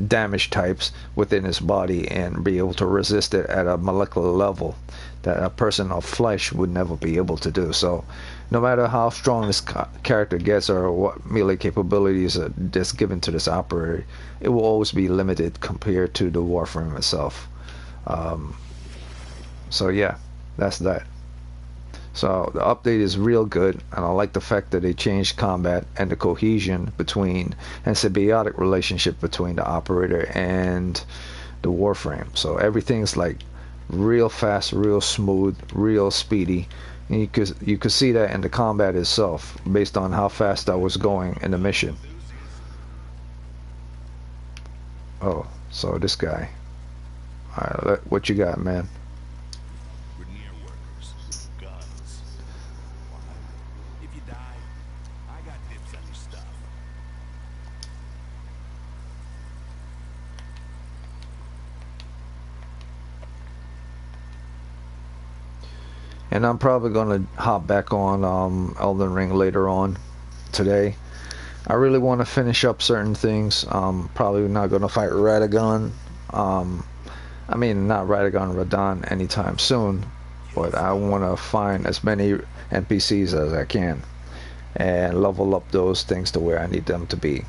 Speaker 1: damage types within his body and be able to resist it at a molecular level that a person of flesh would never be able to do. So no matter how strong this character gets or what melee capabilities are that's given to this operator, it will always be limited compared to the Warframe itself. So yeah, that's that. So the update is real good, and I like the fact that they changed combat and the cohesion between and symbiotic relationship between the operator and the Warframe. So everything's like real fast, real smooth, real speedy. And you could see that in the combat itself, based on how fast I was going in the mission. Oh, so this guy. Alright, what you got, man? And I'm probably going to hop back on Elden Ring later on today. I really want to finish up certain things. Probably not going to fight Radagon. I mean, not Radagon, Radahn anytime soon. But I want to find as many NPCs as I can and level up those things to where I need them to be.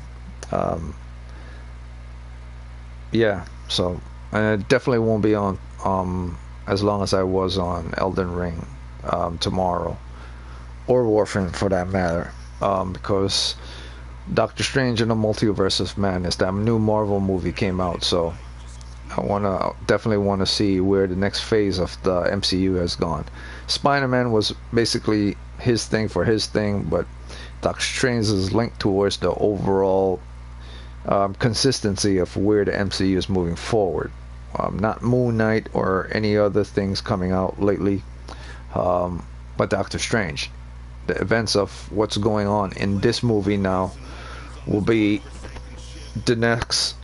Speaker 1: Yeah, so I definitely won't be on as long as I was on Elden Ring tomorrow, or Warframe for that matter, because Doctor Strange and the Multiverse of Madness, that new Marvel movie came out, so I definitely want to see where the next phase of the MCU has gone. Spider-Man was basically his thing for his thing, but Doctor Strange is linked towards the overall consistency of where the MCU is moving forward. Not Moon Knight or any other things coming out lately, but Doctor Strange. The events of what's going on in this movie now will be the next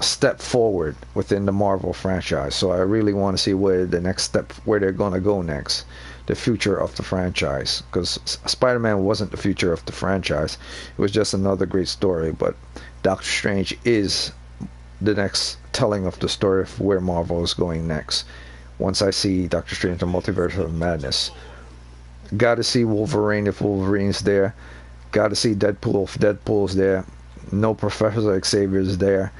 Speaker 1: step forward within the Marvel franchise. So I really want to see where the next step, where they're going to go next, the future of the franchise, because Spider-Man wasn't the future of the franchise. It was just another great story, but Doctor Strange is the next telling of the story of where Marvel is going next. Once I see Doctor Strange and Multiverse of Madness, gotta see Wolverine if Wolverine's there, gotta see Deadpool if Deadpool's there, no Professor Xavier's there,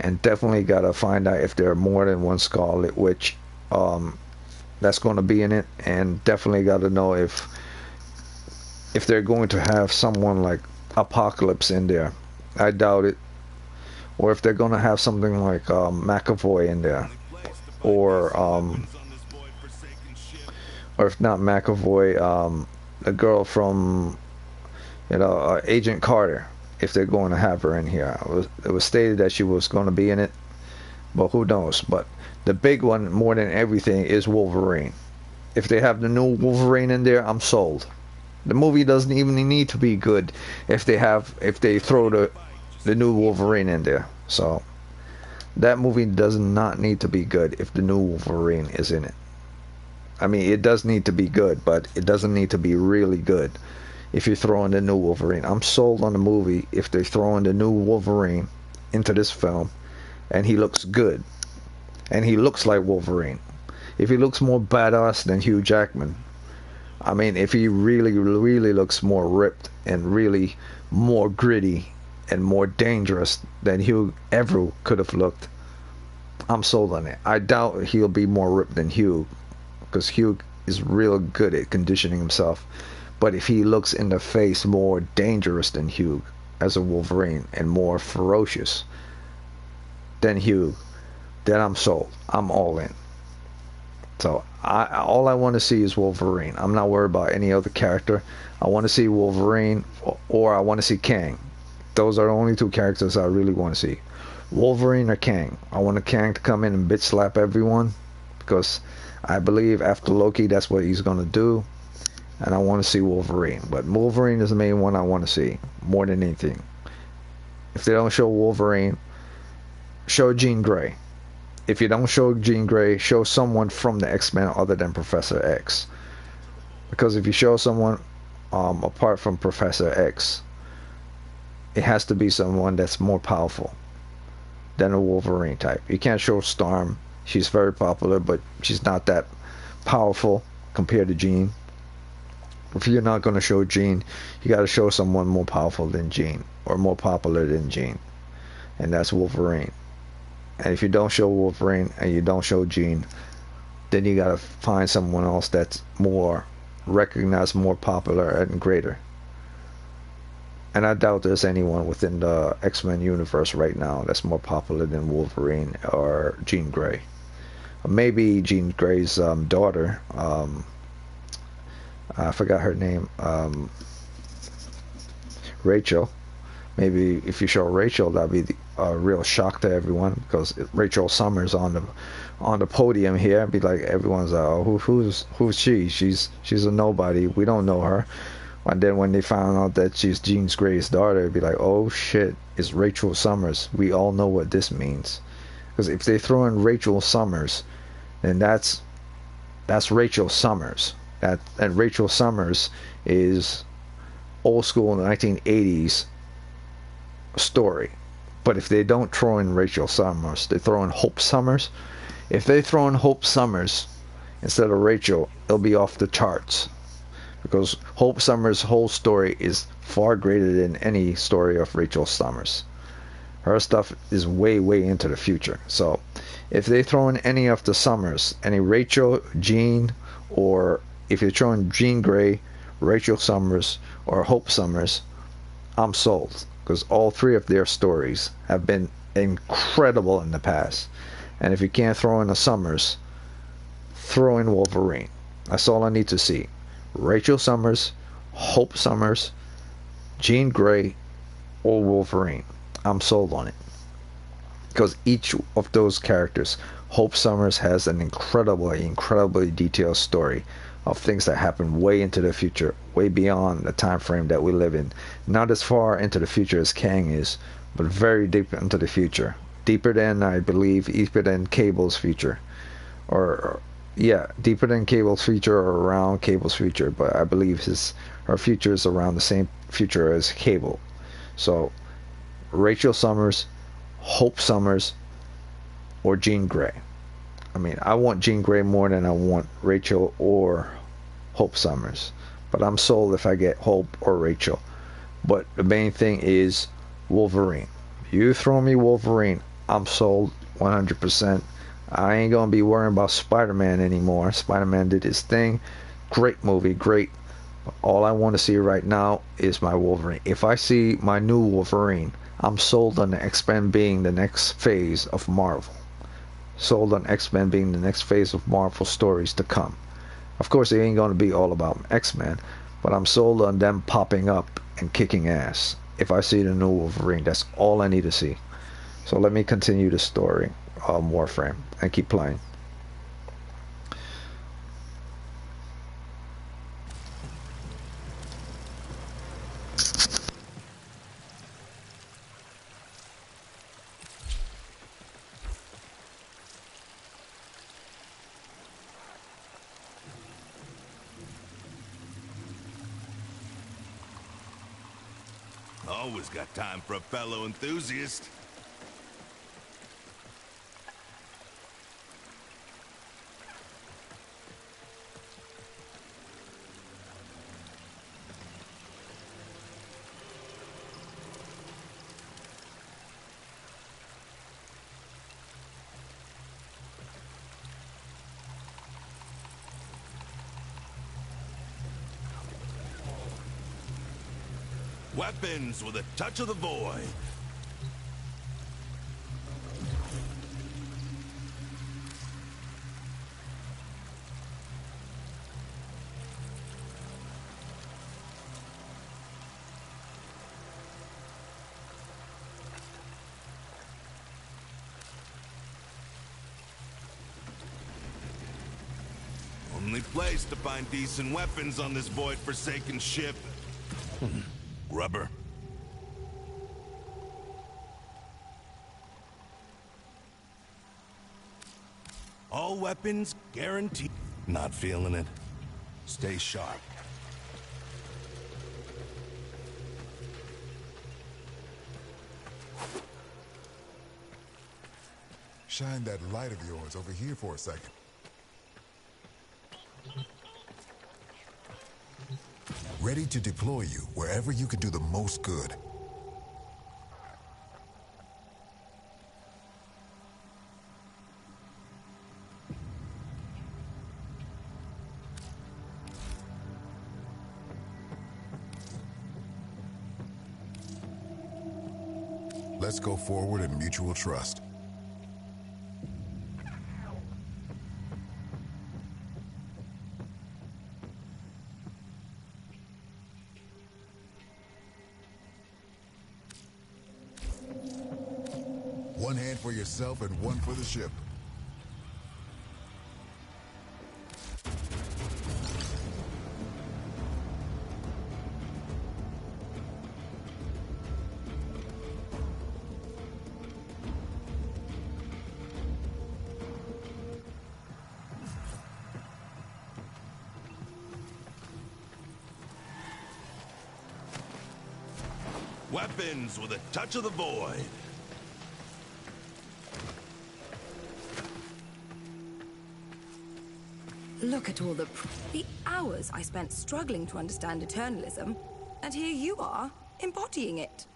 Speaker 1: and definitely gotta find out if there are more than one Scarlet Witch that's going to be in it, and definitely gotta know if they're going to have someone like Apocalypse in there. I doubt it. Or if they're going to have something like McAvoy in there, or if not McAvoy, the girl from Agent Carter, if they're going to have her in here. It was stated that she was going to be in it, but who knows. But the big one, more than everything, is Wolverine. If they have the new Wolverine in there, I'm sold. The movie doesn't even need to be good if they throw the new Wolverine in there. So that movie does not need to be good if the new Wolverine is in it. I mean, it does need to be good, but it doesn't need to be really good if you throw in the new Wolverine. I'm sold on the movie if they throw in the new Wolverine into this film and he looks good and he looks like Wolverine. If he looks more badass than Hugh Jackman, I mean, if he really, really looks more ripped and really more gritty and more dangerous than Hugh ever could have looked, I'm sold on it. I doubt he'll be more ripped than Hugh, because Hugh is real good at conditioning himself. But if he looks in the face more dangerous than Hugh as a Wolverine and more ferocious than Hugh, then I'm sold. I'm all in. So all I want to see is Wolverine. I'm not worried about any other character. I want to see Wolverine, or I want to see Kang. Those are the only two characters I really want to see. Wolverine or Kang. I want Kang to come in and bitch slap everyone, because I believe after Loki that's what he's going to do. And I want to see Wolverine. But Wolverine is the main one I want to see more than anything. If they don't show Wolverine, show Jean Grey. If you don't show Jean Grey, show someone from the X-Men other than Professor X. Because if you show someone apart from Professor X, it has to be someone that's more powerful than a Wolverine type. You can't show Storm. She's very popular, but she's not that powerful compared to Jean. If you're not going to show Jean, you got to show someone more powerful than Jean, or more popular than Jean, and that's Wolverine. And if you don't show Wolverine and you don't show Jean, then you got to find someone else that's more recognized, more popular, and greater. And I doubt there's anyone within the X-Men universe right now that's more popular than Wolverine or Jean Grey. Maybe Jean Grey's daughter, I forgot her name, Rachel. Maybe if you show Rachel, that'd be a real shock to everyone, because Rachel Summers on the podium here, be like, everyone's like, oh, who's she? She's a nobody. We don't know her. And then when they found out that she's Jean Grey's daughter, it'd be like, oh shit, it's Rachel Summers. We all know what this means. Because if they throw in Rachel Summers, then that's Rachel Summers. And Rachel Summers is old school 1980s story. But if they don't throw in Rachel Summers, they throw in Hope Summers. If they throw in Hope Summers instead of Rachel, it'll be off the charts. Because Hope Summers' whole story is far greater than any story of Rachel Summers. Her stuff is way, way into the future. So if they throw in any of the Summers, any Rachel, Jean, or if you're throwing Jean Grey, Rachel Summers, or Hope Summers, I'm sold. Because all three of their stories have been incredible in the past. And if you can't throw in the Summers, throw in Wolverine. That's all I need to see. Rachel Summers, Hope Summers, Jean Grey, or Wolverine. I'm sold on it. Because each of those characters, Hope Summers has an incredibly detailed story of things that happen way into the future, way beyond the time frame that we live in. Not as far into the future as Kang is, but very deep into the future. Deeper than, I believe, deeper than Cable's future. Deeper than Cable's future, or around Cable's future, but I believe her future is around the same future as Cable. So, Rachel Summers, Hope Summers, or Jean Grey. I mean, I want Jean Grey more than I want Rachel or Hope Summers. But I'm sold if I get Hope or Rachel. But the main thing is Wolverine. You throw me Wolverine, I'm sold 100%. I ain't gonna be worrying about Spider-Man anymore. Spider-Man did his thing. Great movie, great. All I want to see right now is my Wolverine. If I see my new Wolverine, I'm sold on the X-Men being the next phase of Marvel. Sold on X-Men being the next phase of Marvel stories to come. Of course, it ain't going to be all about X-Men, but I'm sold on them popping up and kicking ass. If I see the new Wolverine, that's all I need to see. So let me continue the story of Warframe and keep playing.
Speaker 5: Always got time for a fellow enthusiast. Weapons with a touch of the void. Only place to find decent weapons on this void-forsaken ship. Rubber. All weapons guaranteed. Not feeling it. Stay sharp.
Speaker 6: Shine that light of yours over here for a second. Ready to deploy you wherever you can do the most good. Let's go forward in mutual trust. One hand for yourself and one for the ship.
Speaker 5: Weapons with a touch of the void.
Speaker 4: Look at all the hours I spent struggling to understand eternalism, and here you are, embodying it.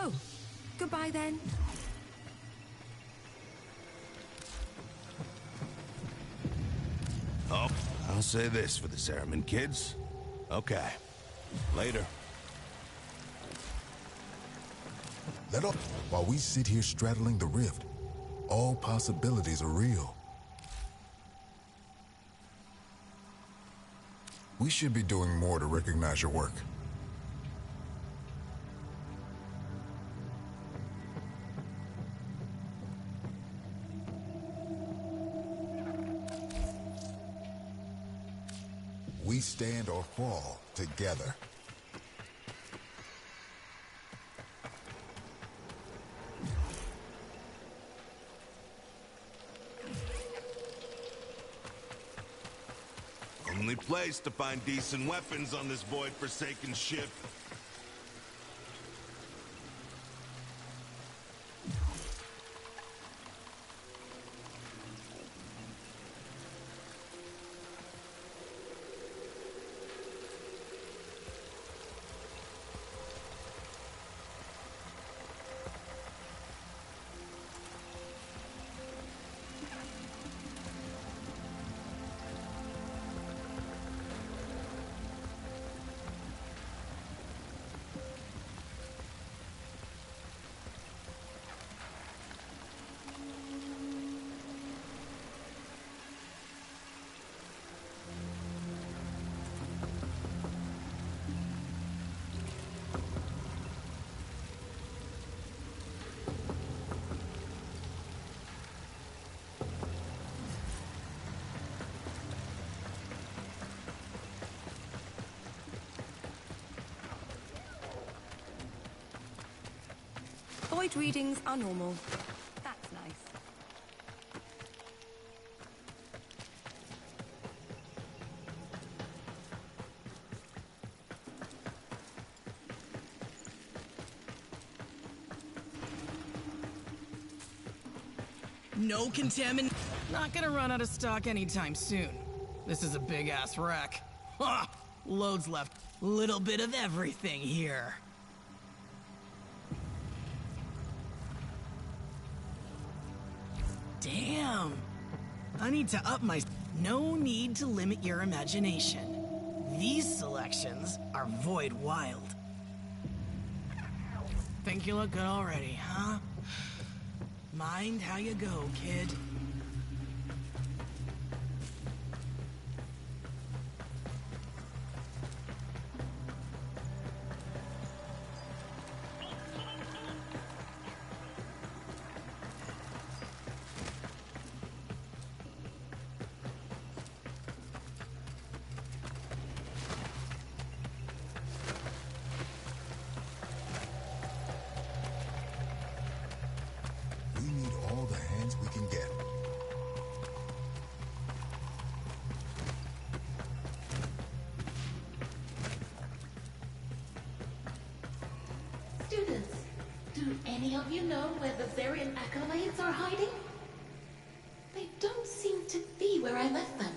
Speaker 4: Oh, goodbye then.
Speaker 5: Oh, I'll say this for the Zariman kids. Okay. Later.
Speaker 6: Let up. While we sit here straddling the rift, all possibilities are real. We should be doing more to recognize your work. We stand or fall together.
Speaker 5: Only place to find decent weapons on this void-forsaken ship.
Speaker 4: void readings are normal. That's nice.
Speaker 7: No contamin... Not gonna run out of stock anytime soon. This is a big-ass wreck. Ha! Loads left. Little bit of everything here. Damn. I need to up my... No need to limit your imagination. These selections are void wild. Think you look good already, huh? Mind how you go, kid.
Speaker 6: We need all the hands we can get.
Speaker 8: Students, do any of you know where the Zariman acolytes are hiding? They don't seem to be where I left them.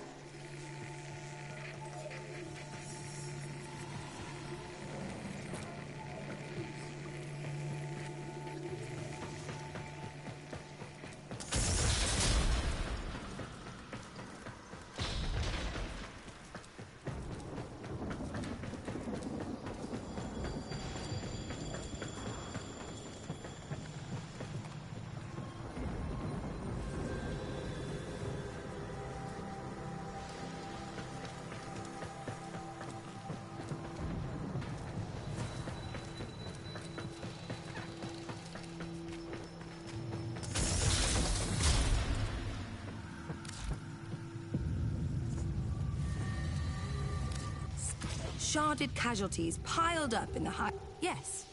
Speaker 4: Sharded casualties piled up in the high... Yes.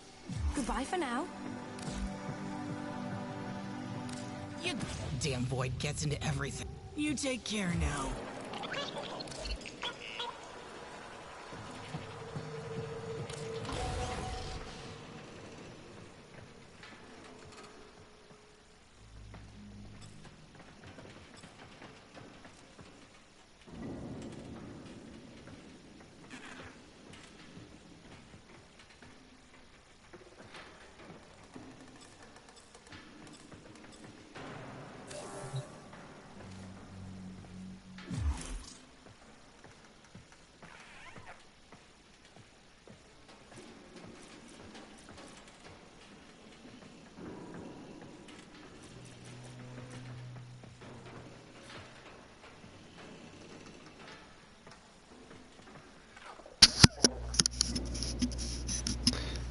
Speaker 4: Goodbye for now.
Speaker 7: You damn void gets into everything. You take care now.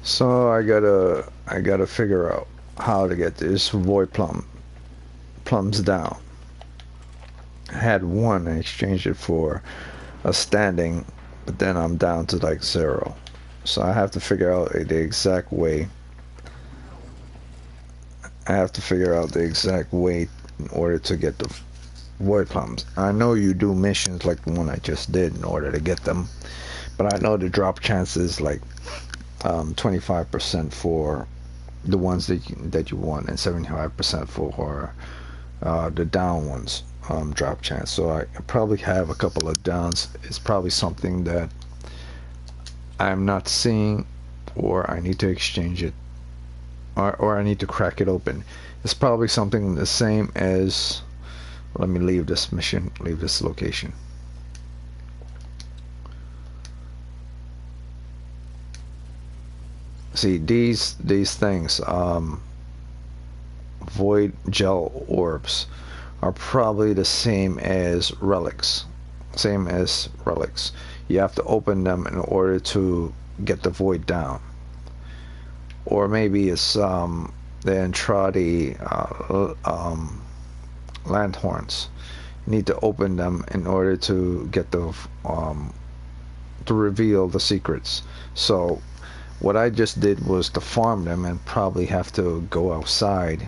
Speaker 1: So I gotta figure out how to get this plums down. I had one, I exchanged it for a standing, but then I'm down to like 0. So I have to figure out the exact way. I have to figure out the exact way in order to get the void plums. I know you do missions like the one I just did in order to get them, but I know the drop chances like 25% for the ones that you want, and 75% for the down ones drop chance. So I probably have a couple of downs. It's probably something that I'm not seeing, or I need to exchange it, or I need to crack it open. It's probably something the same as, let me leave this mission, leave this location. See, these things, void gel orbs, are probably the same as relics. You have to open them in order to get the void down. Or maybe it's the Andrade lanthorns. You need to open them in order to get the to reveal the secrets. So what I just did was to farm them and probably have to go outside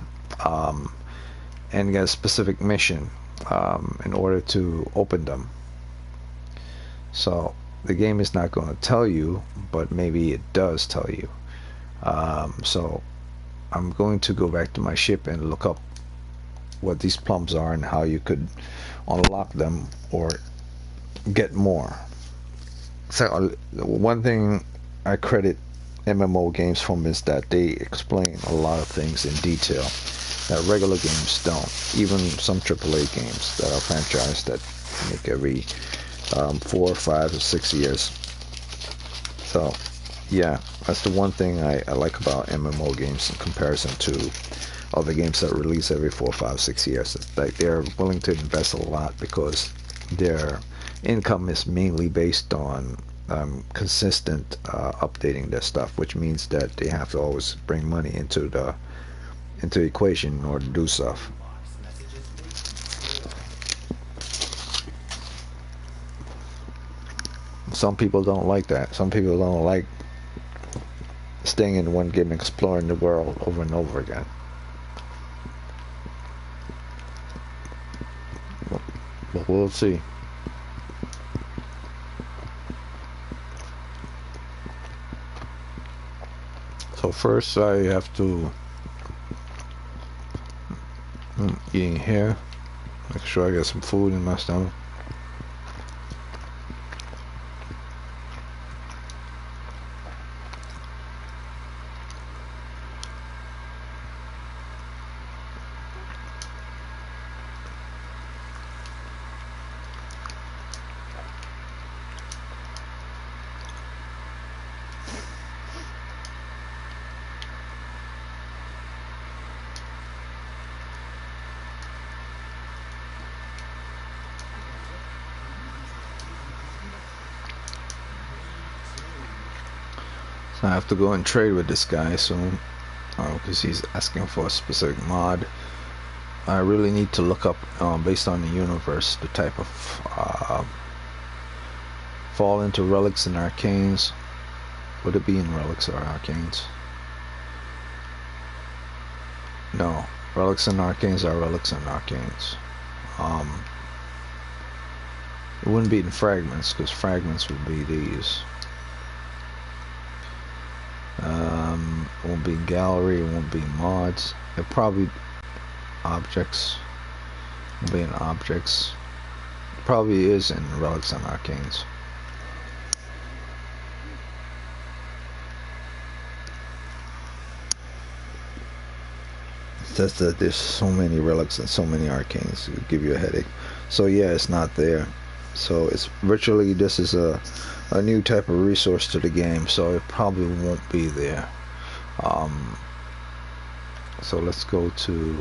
Speaker 1: and get a specific mission in order to open them. So the game is not going to tell you, but maybe it does tell you. So I'm going to go back to my ship and look up what these plums are and how you could unlock them or get more. So one thing I credit MMO games from is that they explain a lot of things in detail that regular games don't. Even some AAA games that are franchised that make every 4, 5, or 6 years. So yeah, that's the one thing I like about MMO games in comparison to other games that release every 4, 5, 6 years. It's like they're willing to invest a lot because their income is mainly based on consistent updating their stuff, which means that they have to always bring money into the equation in order to do stuff. Some people don't like that. Some people don't like staying in one game and exploring the world over and over again. But we'll see. So first I have to eating here. Make sure I get some food in my stomach. So I have to go and trade with this guy soon, because he's asking for a specific mod. I really need to look up, based on the universe, the type of fall into relics and arcanes. Would it be in relics or arcanes? No, relics and arcanes are relics and arcanes. It wouldn't be in fragments, because fragments would be these. It won't be in gallery, it won't be in mods. It probably objects. It won't be in objects. It probably is in relics and arcanes. It's just that there's so many relics and so many arcanes, it would give you a headache. So yeah, it's not there. So it's virtually, this is a new type of resource to the game, so it probably won't be there. So let's go to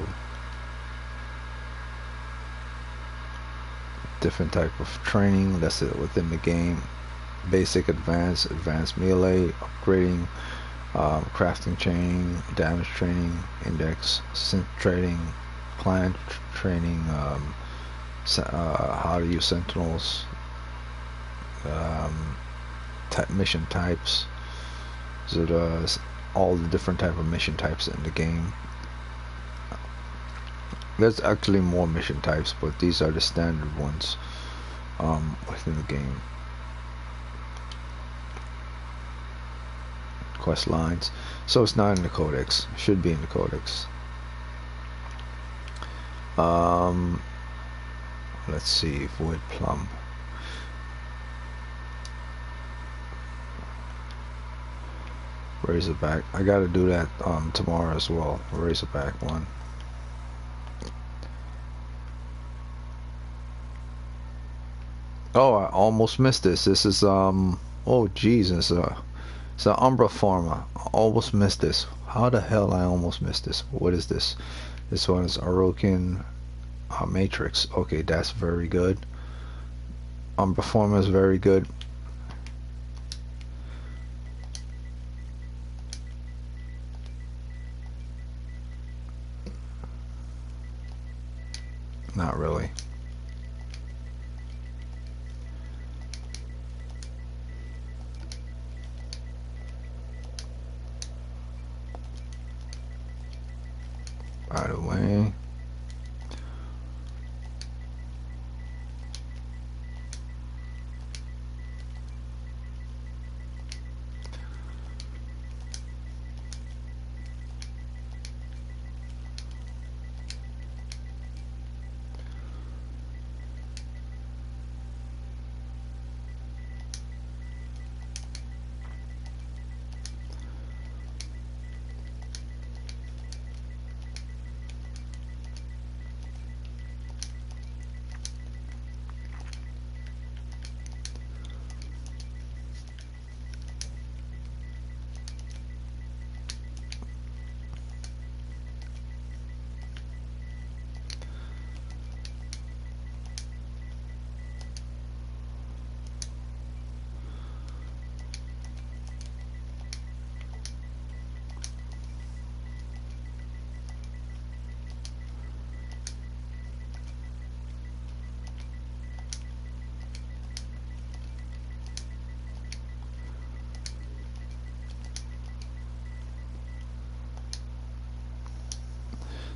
Speaker 1: different type of training. That's it within the game. Basic, advanced, advanced melee, upgrading, crafting training, damage training, index, synth training, clan training, how to use sentinels, mission types. So there's all the different type of mission types in the game. There's actually more mission types, but these are the standard ones within the game. Quest lines. So it's not in the codex. It should be in the codex. Let's see, Voidplume. Razorback. I gotta do that tomorrow as well. Razorback one. Oh, I almost missed this. This is oh Jesus, it's an Umbra farmer. I almost missed this. How the hell I almost missed this? What is this? This one is Orokin Matrix. Okay, that's very good. Umbra farmer is very good. Not really. By the way.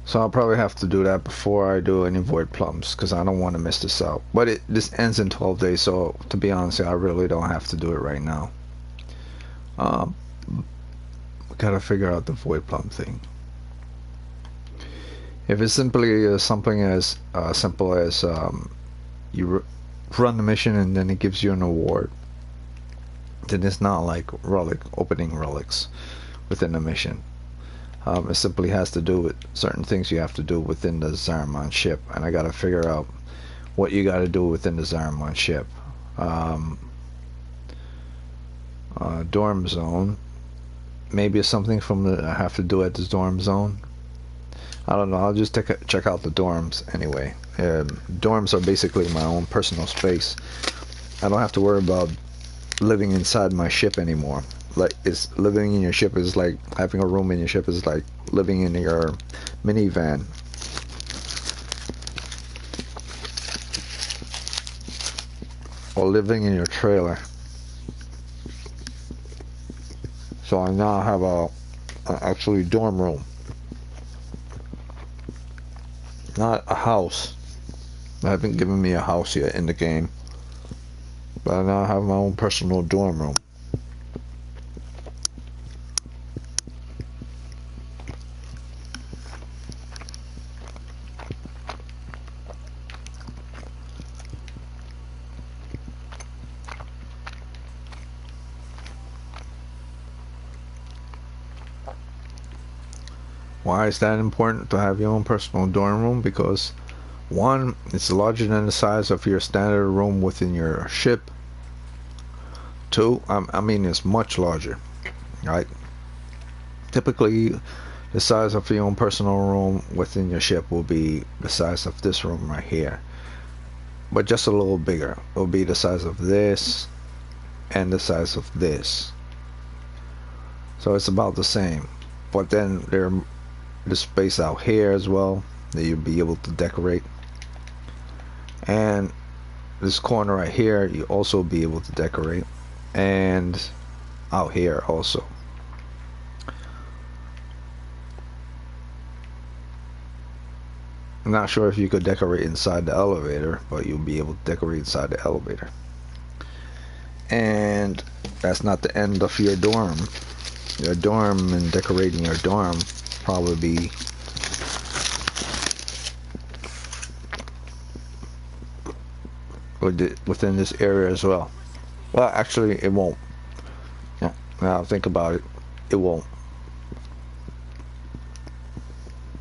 Speaker 1: So I'll probably have to do that before I do any void plums, because I don't want to miss this out. But this ends in 12 days, so to be honest, I really don't have to do it right now. We gotta figure out the void plum thing. If it's simply something as simple as you run the mission and then it gives you an award, then it's not like opening relics within the mission. It simply has to do with certain things you have to do within the Zariman ship, and I gotta figure out what you gotta do within the Zariman ship. Dorm zone. Maybe it's something from the I have to do at this dorm zone. I don't know. I'll just check out the dorms anyway. Dorms are basically my own personal space. I don't have to worry about living inside my ship anymore. Like, it's living in your ship is like having a room in your ship is like living in your minivan. Or living in your trailer. So I now have a actually dorm room. Not a house. They haven't given me a house yet in the game. But I now have my own personal dorm room. Why is that important to have your own personal dorm room? Because one, it's larger than the size of your standard room within your ship. Two, I mean it's much larger, right? Typically, the size of your own personal room within your ship will be the size of this room right here, but just a little bigger. It will be the size of this and the size of this. So it's about the same. But then there's space out here as well that you'll be able to decorate, and this corner right here you also be able to decorate, and out here also. I'm not sure if you could decorate inside the elevator, but you'll be able to decorate inside the elevator. And that's not the end of your dorm. Your dorm and decorating your dorm probably be within this area as well. Well, actually it won't. Yeah, now think about it, it won't,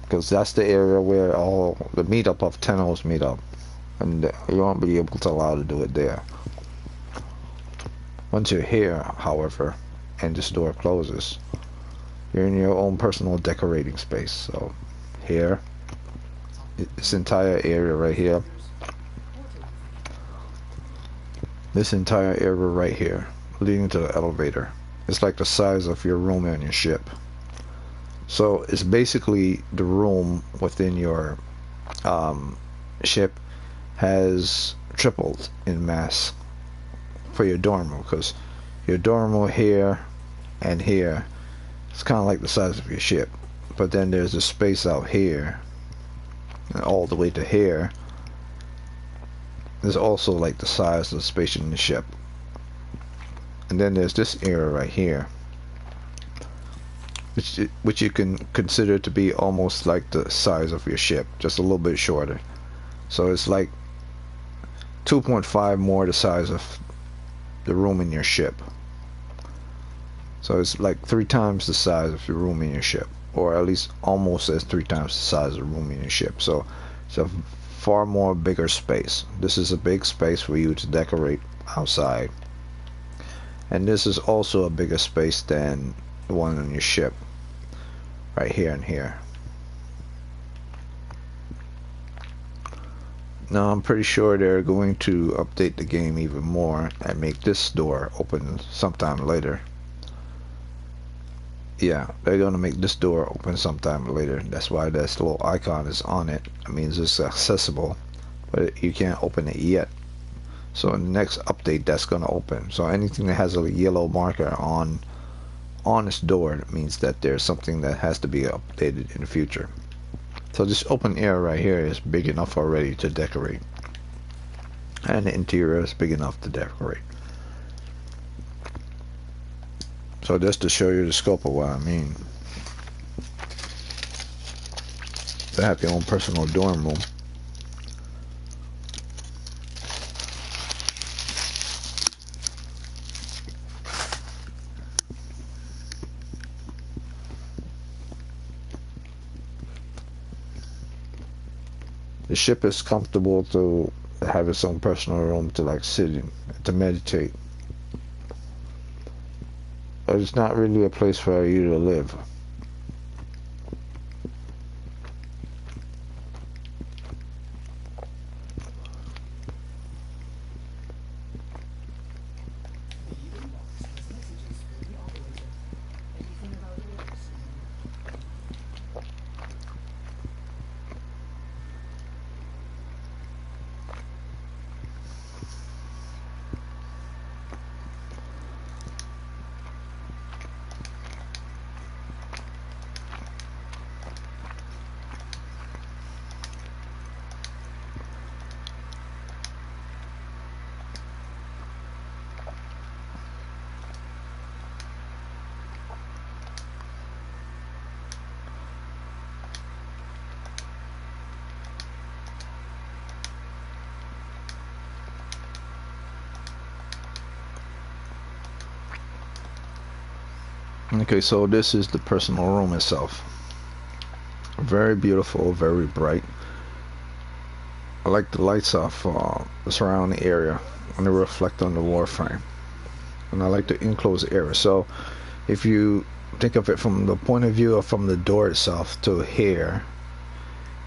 Speaker 1: because that's the area where all the meetup of Tennos meet up, and you won't be able to allow to do it there. Once you're here, however, and this door closes, you're in your own personal decorating space. So here, this entire area right here, this entire area right here leading to the elevator, it's like the size of your room on your ship. So it's basically the room within your ship has tripled in mass for your dorm room, because your dorm room here and here, it's kind of like the size of your ship, but then there's a space out here, and all the way to here. There's also like the size of the space in the ship. And then there's this area right here, which you can consider to be almost like the size of your ship, just a little bit shorter. So it's like 2.5 more the size of the room in your ship. So it's like 3 times the size of your room in your ship, or at least almost as 3 times the size of the room in your ship. So it's a far more bigger space. This is a big space for you to decorate outside. And this is also a bigger space than the one on your ship. Right here and here. Now I'm pretty sure they're going to update the game even more and make this door open sometime later. Yeah, they're gonna make this door open sometime later. That's why this little icon is on it. It means it's accessible, but you can't open it yet. So in the next update, that's gonna open. So anything that has a yellow marker on this door, it means that there's something that has to be updated in the future. So this open area right here is big enough already to decorate, and the interior is big enough to decorate. So just to show you the scope of what I mean, to have your own personal dorm room. The ship is comfortable to have its own personal room to like sit in, to meditate. But it's not really a place for you to live. Okay, so this is the personal room itself. Very beautiful, very bright. I like the lights off the surrounding area when they reflect on the Warframe. And I like the enclosed area. So if you think of it from the point of view of from the door itself to here,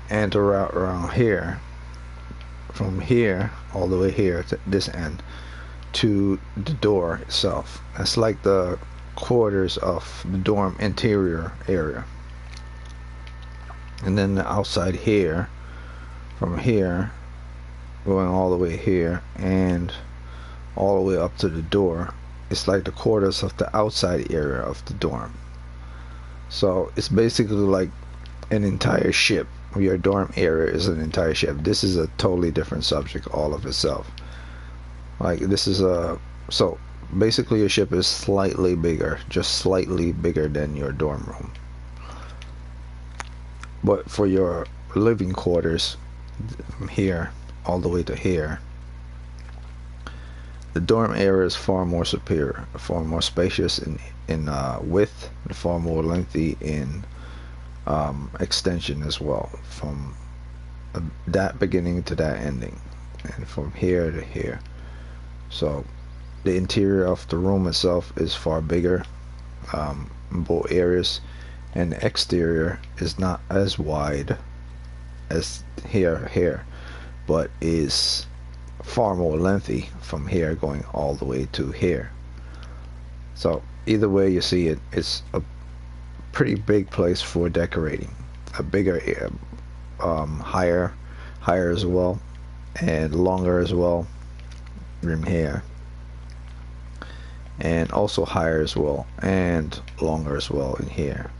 Speaker 1: and around here, from here all the way here to this end to the door itself, that's like the quarters of the dorm interior area. And then the outside here, from here going all the way here and all the way up to the door, it's like the quarters of the outside area of the dorm. So it's basically like an entire ship. Your dorm area is an entire ship. This is a totally different subject all of itself. Like this is a, so basically your ship is slightly bigger, just slightly bigger than your dorm room. But for your living quarters, from here all the way to here, the dorm area is far more superior, far more spacious in width, and far more lengthy in extension as well, from that beginning to that ending, and from here to here. So the interior of the room itself is far bigger in both areas, and the exterior is not as wide as here, but is far more lengthy from here going all the way to here. So either way you see it, it's a pretty big place for decorating, a bigger higher as well, and longer as well from here, and also higher as well and longer as well in here.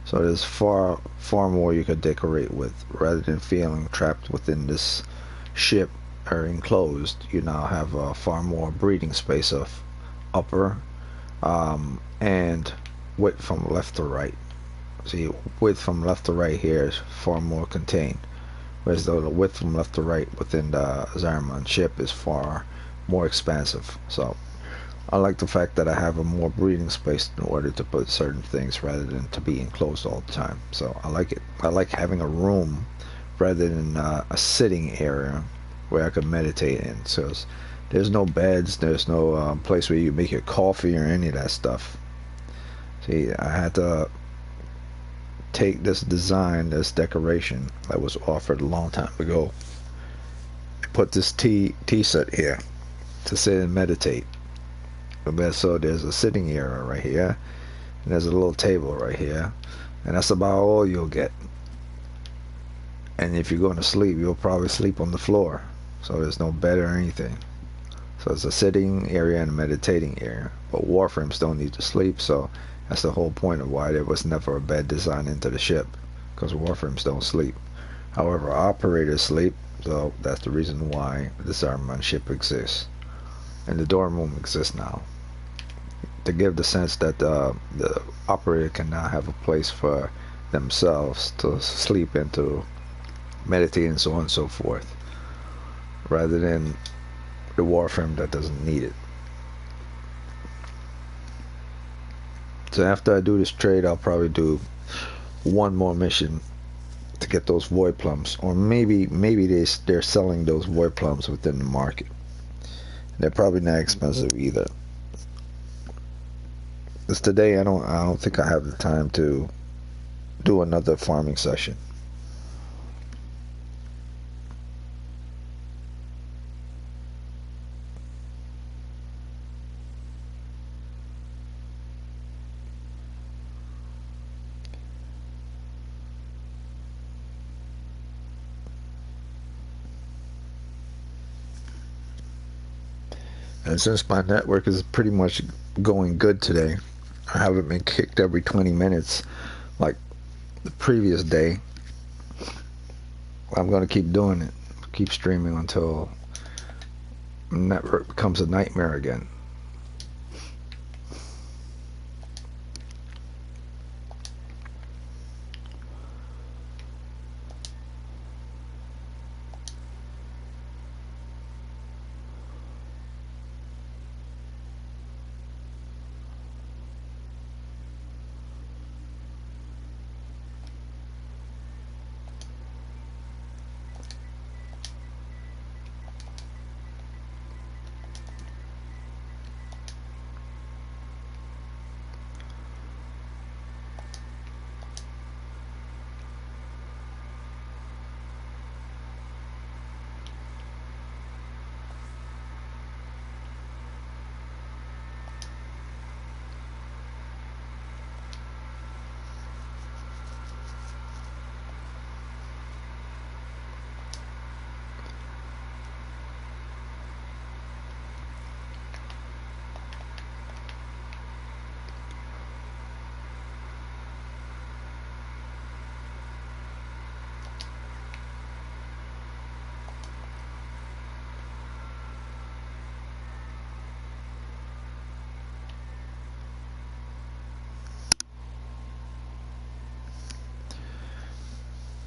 Speaker 1: So there's far more you could decorate with, rather than feeling trapped within this ship or enclosed. You now have far more breathing space of upper and width from left to right. See, width from left to right here is far more contained, whereas the width from left to right within the Zariman ship is far more expansive. So I like the fact that I have a more breathing space in order to put certain things rather than to be enclosed all the time. So I like it. I like having a room rather than a sitting area where I can meditate in. So there's no beds, there's no place where you make your coffee or any of that stuff. See, I had to take this design, this decoration that was offered a long time ago, put this tea set here to sit and meditate. So there's a sitting area right here, and there's a little table right here, and that's about all you'll get. And if you're going to sleep, you'll probably sleep on the floor, so there's no bed or anything. So it's a sitting area and a meditating area. But Warframes don't need to sleep, so that's the whole point of why there was never a bed designed into the ship, because Warframes don't sleep. However, operators sleep, so that's the reason why the Zariman ship exists, and the dorm room exists now, to give the sense that the operator can now have a place for themselves to sleep into, meditate, and so on and so forth, rather than the Warframe that doesn't need it. So after I do this trade, I'll probably do one more mission to get those Voidplumes, or maybe they're selling those Voidplumes within the market. They're probably not expensive either. Because today I don't think I have the time to do another farming session. And since my network is pretty much going good today, I haven't been kicked every 20 minutes like the previous day, I'm going to keep doing it. Keep streaming until the network becomes a nightmare again.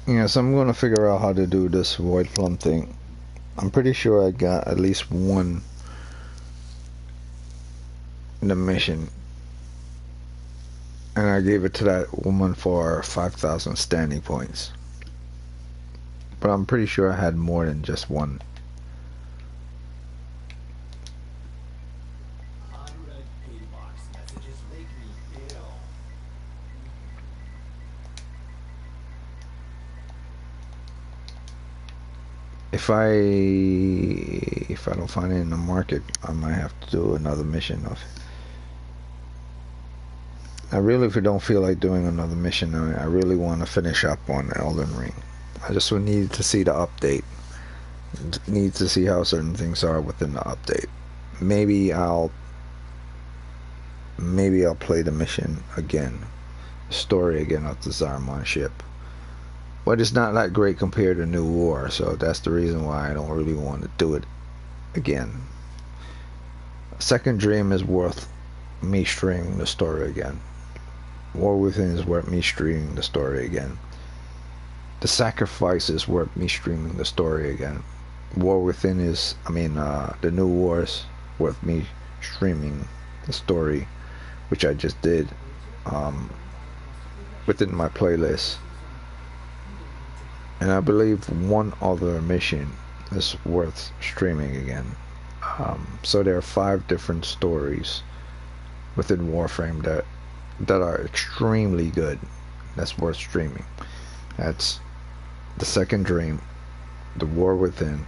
Speaker 1: Yeah, so I'm going to figure out how to do this Voidplume thing. I'm pretty sure I got at least one in the mission, and I gave it to that woman for 5,000 standing points. But I'm pretty sure I had more than just one. If I don't find it in the market, I might have to do another mission of. I really, if I don't feel like doing another mission, I really want to finish up on Elden Ring. I just would need to see the update. Need to see how certain things are within the update. Maybe I'll play the mission again story again of the Zariman ship. But it's not that great compared to New War, so that's the reason why I don't really want to do it again. Second Dream is worth me streaming the story again. War Within is worth me streaming the story again. The Sacrifice is worth me streaming the story again. War Within is, the New Wars worth me streaming the story, which I just did within my playlist. And I believe one other mission is worth streaming again. So there are 5 different stories within Warframe that are extremely good. That's worth streaming. That's the Second Dream, the War Within,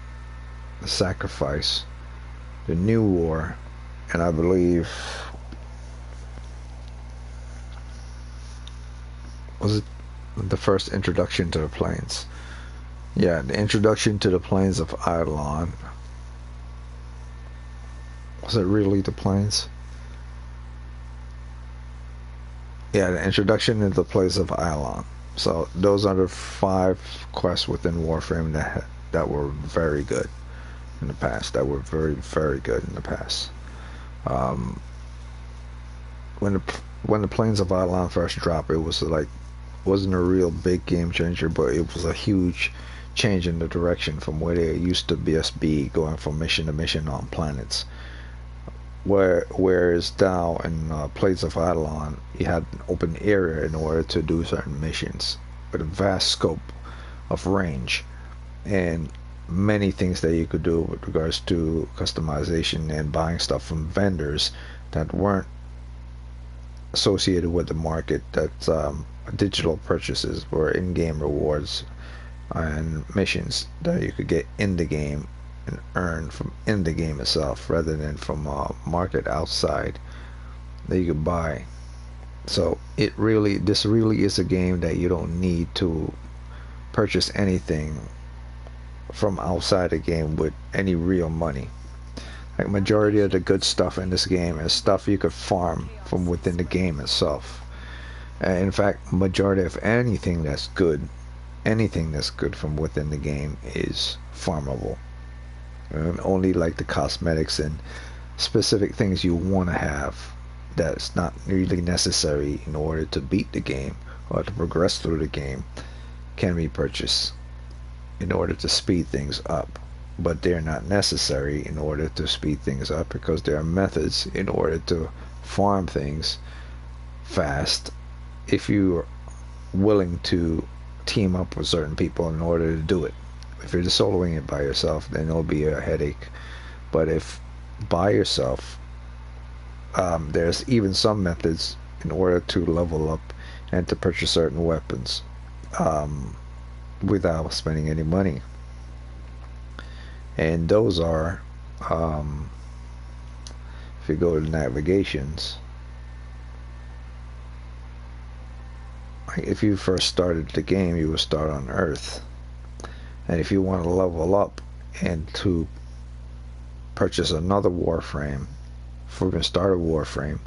Speaker 1: the Sacrifice, the New War, and I believe, was it the first introduction to the planes? Yeah, the introduction to the planes of Eidolon. Was it really the planes? Yeah, the introduction to the planes of Eidolon. So those are the 5 quests within Warframe that were very good in the past. That were very, very good in the past. When the planes of Eidolon first dropped, it was wasn't a real big game changer, but it was a huge change in the direction from where they used to be going from mission to mission on planets. Whereas now in Plains of Eidolon, you had an open area in order to do certain missions with a vast scope of range and many things that you could do with regards to customization and buying stuff from vendors that weren't associated with the market. That digital purchases were in-game rewards and missions that you could get in the game and earn from in the game itself rather than from a market outside that you could buy. So this really is a game that you don't need to purchase anything from outside the game with any real money. Like, majority of the good stuff in this game is stuff you could farm from within the game itself. In fact, majority of anything that's good from within the game is farmable. Only like the cosmetics and specific things you want to have that's not really necessary in order to beat the game or to progress through the game can be purchased in order to speed things up. But they're not necessary in order to speed things up, because there are methods in order to farm things fast if you're willing to team up with certain people in order to do it. If you're just soloing it by yourself, then it'll be a headache. But if by yourself, there's even some methods in order to level up and to purchase certain weapons without spending any money. And those are, if you go to navigations, if you first started the game, you would start on Earth. And if you want to level up and to purchase another Warframe, if we're going to start a Warframe,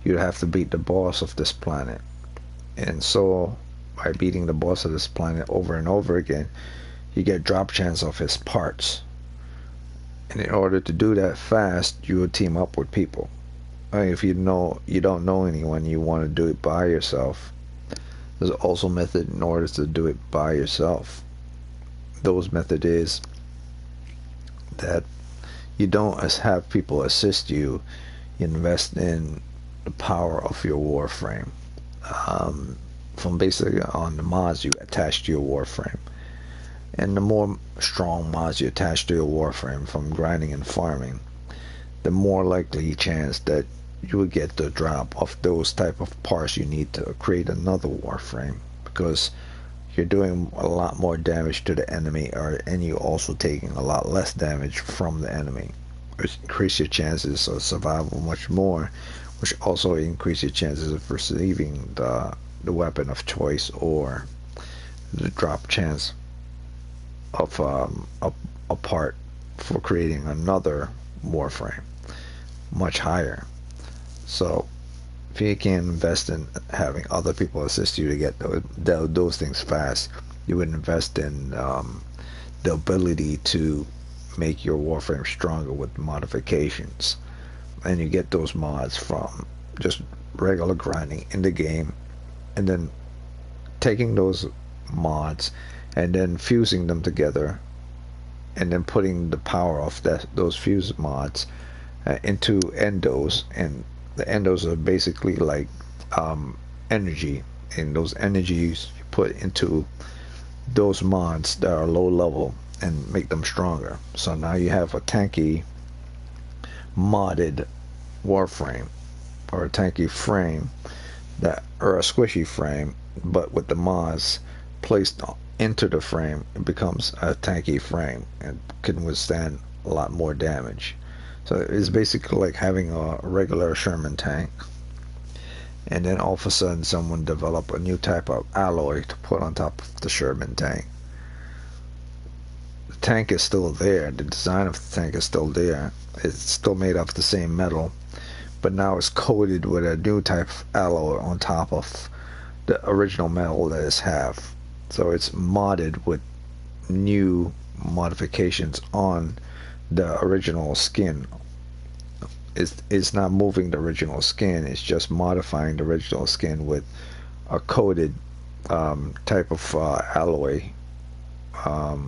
Speaker 1: you'd have to beat the boss of this planet. And so, by beating the boss of this planet over and over again, you get drop chance of his parts. And in order to do that fast, you would team up with people. If you don't know anyone, you want to do it by yourself, there's also a method in order to do it by yourself. Those method is that you don't have people assist you. You invest in the power of your Warframe. From basically on the mods you attach to your Warframe. And the more strong mods you attach to your Warframe from grinding and farming, the more likely chance that you will get the drop of those type of parts you need to create another Warframe, because you're doing a lot more damage to the enemy, and you're also taking a lot less damage from the enemy, which increase your chances of survival much more, which also increase your chances of receiving the weapon of choice or the drop chance of a part for creating another Warframe much higher. So if you can't invest in having other people assist you to get those things fast, you would invest in the ability to make your Warframe stronger with modifications. And you get those mods from just regular grinding in the game, and then taking those mods and then fusing them together, and then putting the power of those fused mods into endos. And the endos are basically like energy, and those energies you put into those mods that are low level and make them stronger. So now you have a tanky modded Warframe, or a tanky frame, that, or a squishy frame, but with the mods placed into the frame, it becomes a tanky frame and can withstand a lot more damage. So it's basically like having a regular Sherman tank, and then all of a sudden someone develop a new type of alloy to put on top of the Sherman tank. The tank is still there, the design of the tank is still there, it's still made of the same metal, but now it's coated with a new type of alloy on top of the original metal that it's have. So it's modded with new modifications on the original skin. It's not moving the original skin, it's just modifying the original skin with a coated type of alloy, or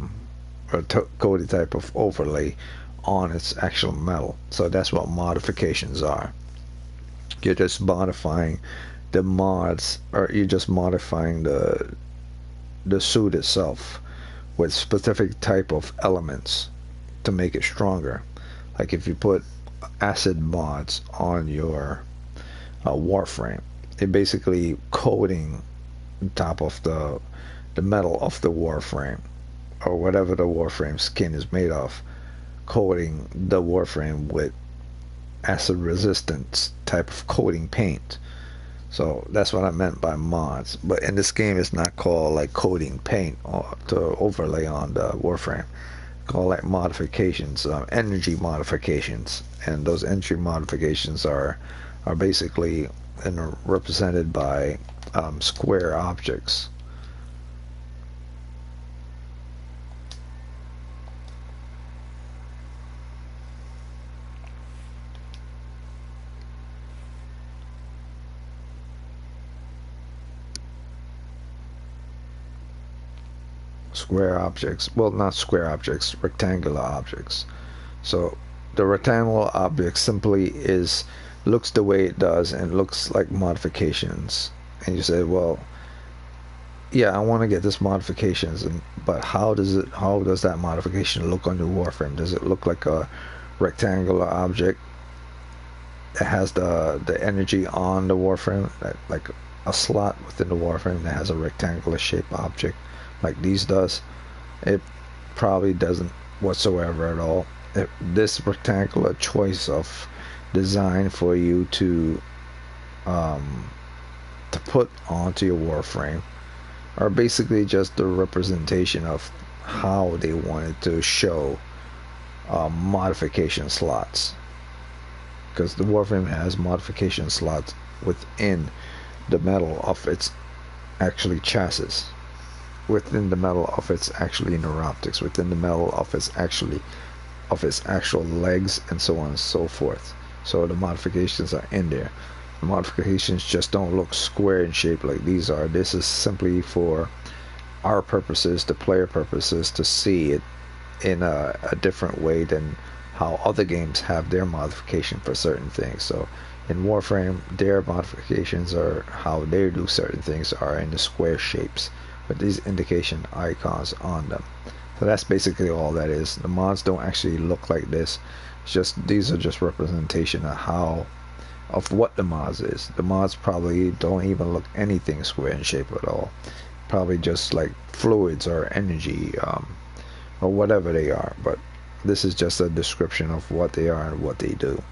Speaker 1: coated type of overlay on its actual metal. So that's what modifications are. You're just modifying the mods, or you're just modifying the suit itself with specific type of elements to make it stronger. Like if you put acid mods on your Warframe, it basically coating top of the metal of the Warframe, or whatever the Warframe skin is made of, coating the Warframe with acid resistance type of coating paint. So that's what I meant by mods. But in this game, it's not called like coating paint or to overlay on the Warframe. It's called like modifications, energy modifications, and those energy modifications are basically represented by square objects. Square objects, well, not square objects, rectangular objects. So the rectangular object simply looks the way it does and looks like modifications, and you say, well, yeah, I want to get this modifications, but how does that modification look on the Warframe? Does it look like a rectangular object that has the energy on the Warframe, like a slot within the Warframe that has a rectangular shaped object like these does? It probably doesn't whatsoever at all. This rectangular choice of design for you to put onto your Warframe are basically just the representation of how they wanted to show modification slots, because the Warframe has modification slots within the metal of its actually chassis, within the metal of its actually neuroptics, within the metal of its actual legs, and so on and so forth. So the modifications are in there. The modifications just don't look square in shape like these are. This is simply for our purposes, the player purposes, to see it in a different way than how other games have their modification for certain things. So in Warframe, their modifications are how they do certain things are in the square shapes with these indication icons on them. So that's basically all that is. The mods don't actually look like this. It's just, these are just representation of what the mods is. The mods probably don't even look anything square in shape at all. Probably just like fluids or energy, or whatever they are. But this is just a description of what they are and what they do.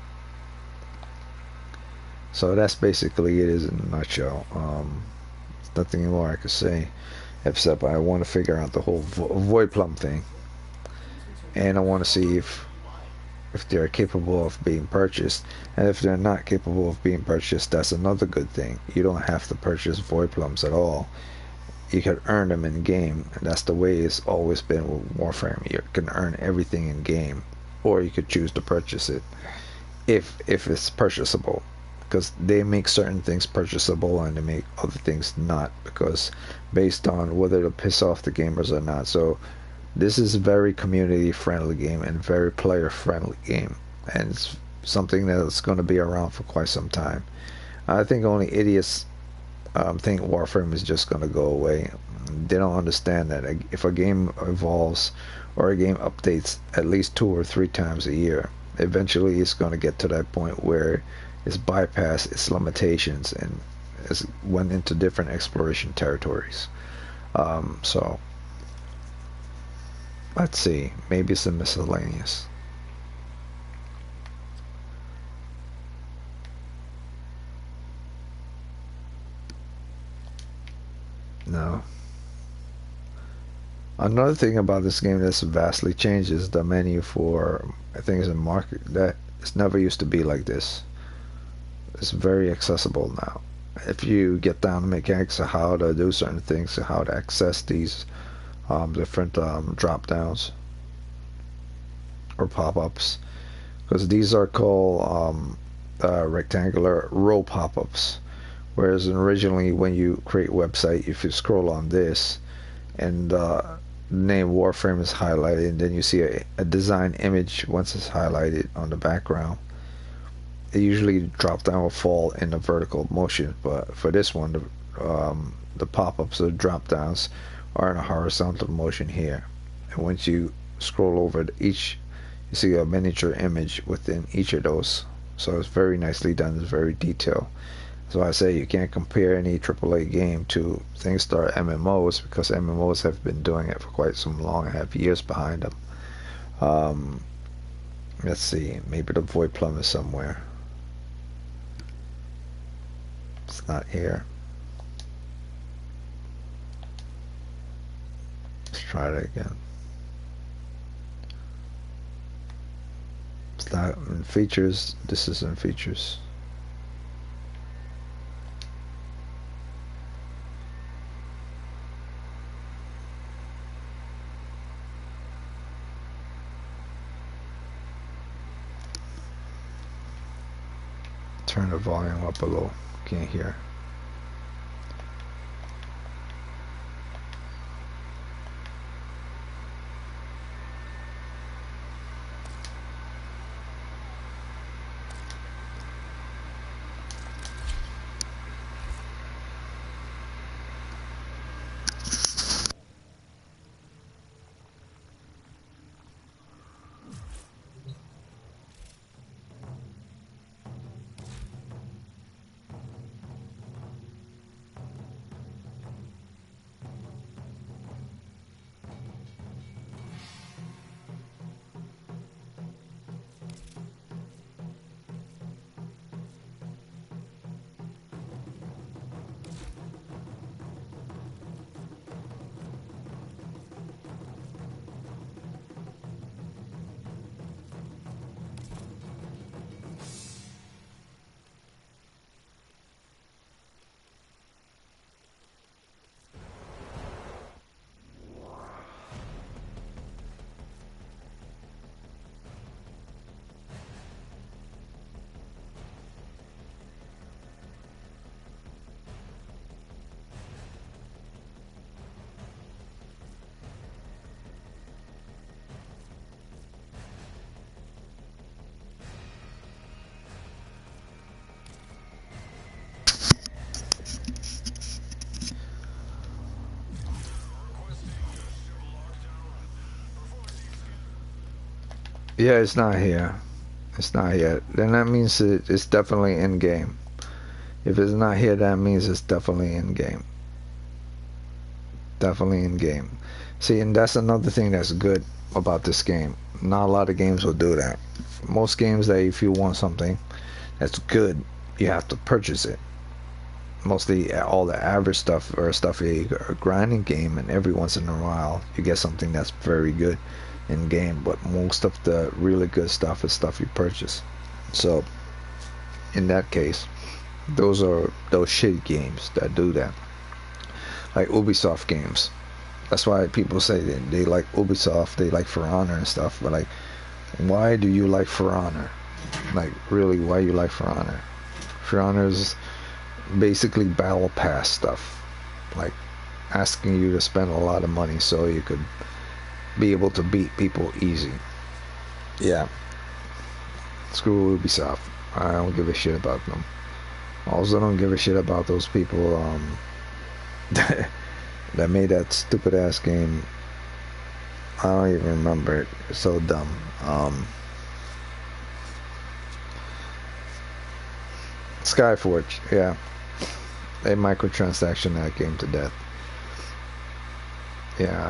Speaker 1: So that's basically it is in a nutshell. There's nothing more I could say, except I want to figure out the whole Voidplume thing, and I want to see if if they're capable of being purchased. And if they're not capable of being purchased, that's another good thing. You don't have to purchase Voidplumes at all. You can earn them in game, and that's the way it's always been with Warframe. You can earn everything in game, or you could choose to purchase it if it's purchasable, because they make certain things purchasable and they make other things not, because based on whether to piss off the gamers or not. So this is a very community friendly game and very player friendly game, and it's something that's going to be around for quite some time. I think only idiots think Warframe is just going to go away. They don't understand that if a game evolves or a game updates at least 2 or 3 times a year, eventually it's going to get to that point where it's bypassed its limitations and it's went into different exploration territories. So let's see, maybe it's a miscellaneous. No. Another thing about this game that's vastly changed is the menu for things in market. That it's never used to be like this. It's very accessible now. If you get down to mechanics of how to do certain things, how to access these different drop downs or pop-ups, because these are called rectangular row pop-ups. Whereas originally, when you create a website, if you scroll on this and the name Warframe is highlighted, and then you see a design image once it's highlighted on the background, it usually drop down will fall in a vertical motion. But for this one, the pop-ups or drop downs are in a horizontal motion here. And once you scroll over each, you see a miniature image within each of those. So it's very nicely done. It's very detailed. So I say you can't compare any AAA game to things that are MMOs, because MMOs have been doing it for quite some long and have years behind them. Let's see, maybe the Voidplume is somewhere. It's not here. Let's try it again. It's not in features. This is in features. Turn the volume up a little. Can't hear. Yeah, it's not here. It's not here. Then that means it's definitely in game. If it's not here, that means it's definitely in game. Definitely in game. See, and that's another thing that's good about this game. Not a lot of games will do that. Most games, that if you want something that's good, you have to purchase it. Mostly all the average stuff or stuff a grinding game, and every once in a while you get something that's very good. in game, but most of the really good stuff is stuff you purchase. So in that case, those are those shitty games that do that, like Ubisoft games. That's why people say that they like Ubisoft, they like For Honor and stuff, but like, why do you like For Honor? Like, really, why you like For Honor? For Honor is basically battle pass stuff, like asking you to spend a lot of money so you could be able to beat people easy. Yeah, screw Ubisoft. I don't give a shit about them. Also don't give a shit about those people that made that stupid ass game. I don't even remember it. It's so dumb. Skyforge, yeah. They microtransaction that game to death. Yeah,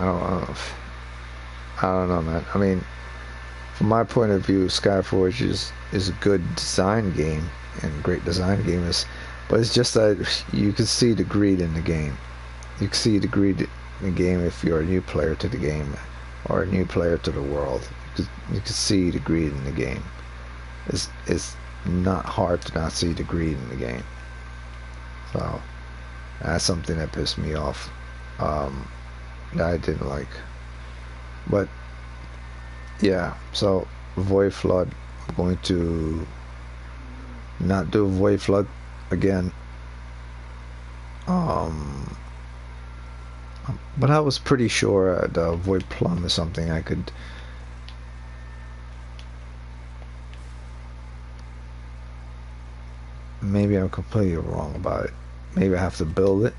Speaker 1: I don't know, man. I mean, from my point of view, Skyforge is a good design game and great design game is, but it's just that you can see the greed in the game. You can see the greed in the game if you're a new player to the game or a new player to the world. You can see the greed in the game. It's not hard to not see the greed in the game. So that's something that pissed me off, that I didn't like. But yeah, so Void Flood, I'm going to not do Void Flood again. But I was pretty sure the Voidplume is something I could. Maybe I'm completely wrong about it. Maybe I have to build it.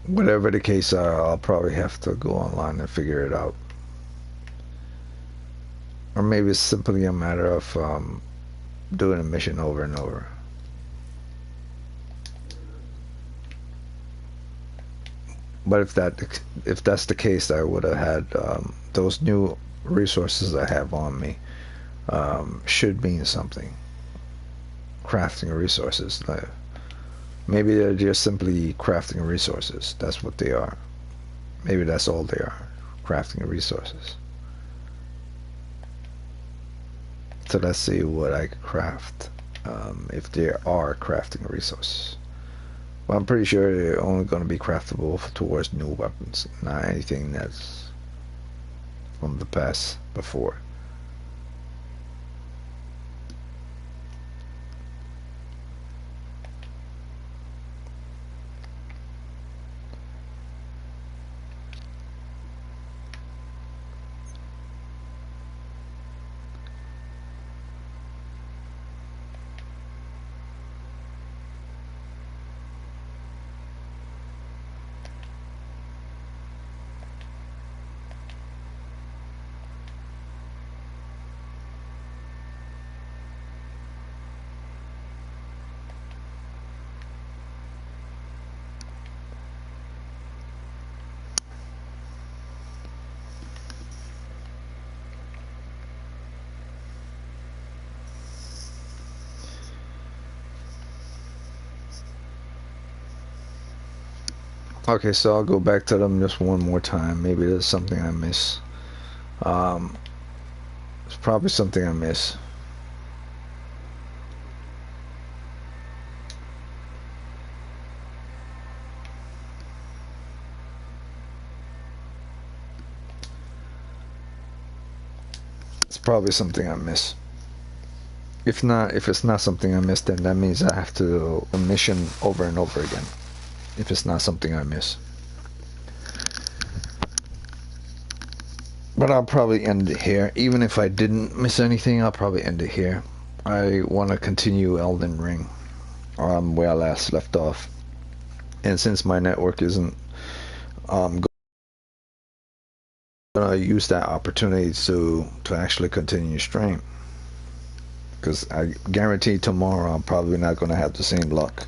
Speaker 1: Whatever the case are, I'll probably have to go online and figure it out. Or maybe it's simply a matter of doing a mission over and over. But if that's the case, I would have had those new resources I have on me should mean something. Crafting resources. Maybe they're just simply crafting resources. That's what they are. Maybe that's all they are. Crafting resources. So let's see what I could craft. If there are crafting resources. Well, I'm pretty sure they're only going to be craftable towards new weapons, not anything that's from the past before. Okay, so I'll go back to them just one more time. Maybe there's something I miss. It's probably something I miss. It's probably something I miss. If it's not something I miss, then that means I have to do a mission over and over again. If it's not something I miss. But I'll probably end it here. Even if I didn't miss anything, I'll probably end it here. I want to continue Elden Ring, where I last left off. And since my network isn't gonna use that opportunity to actually continue stream. Because I guarantee tomorrow I'm probably not gonna have the same luck.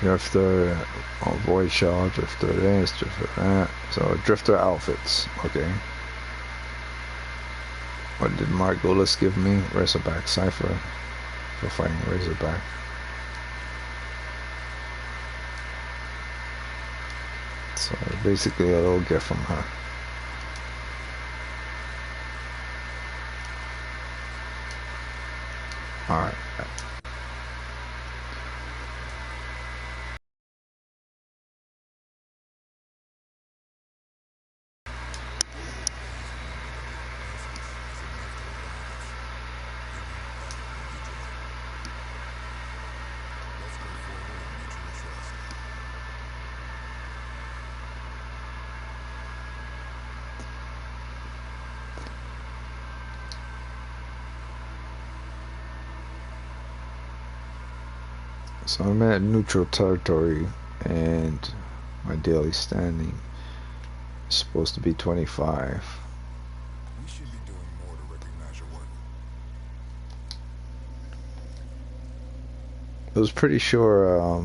Speaker 1: Drifter, void shell, drifter this, drifter that. So drifter outfits, okay. What did Margolis give me? Razorback Cypher for fighting Razorback. So basically a little gift from her. Alright. So I'm at neutral territory, and my daily standing is supposed to be 25.
Speaker 6: We should be doing more to recognize your work.
Speaker 1: I was pretty sure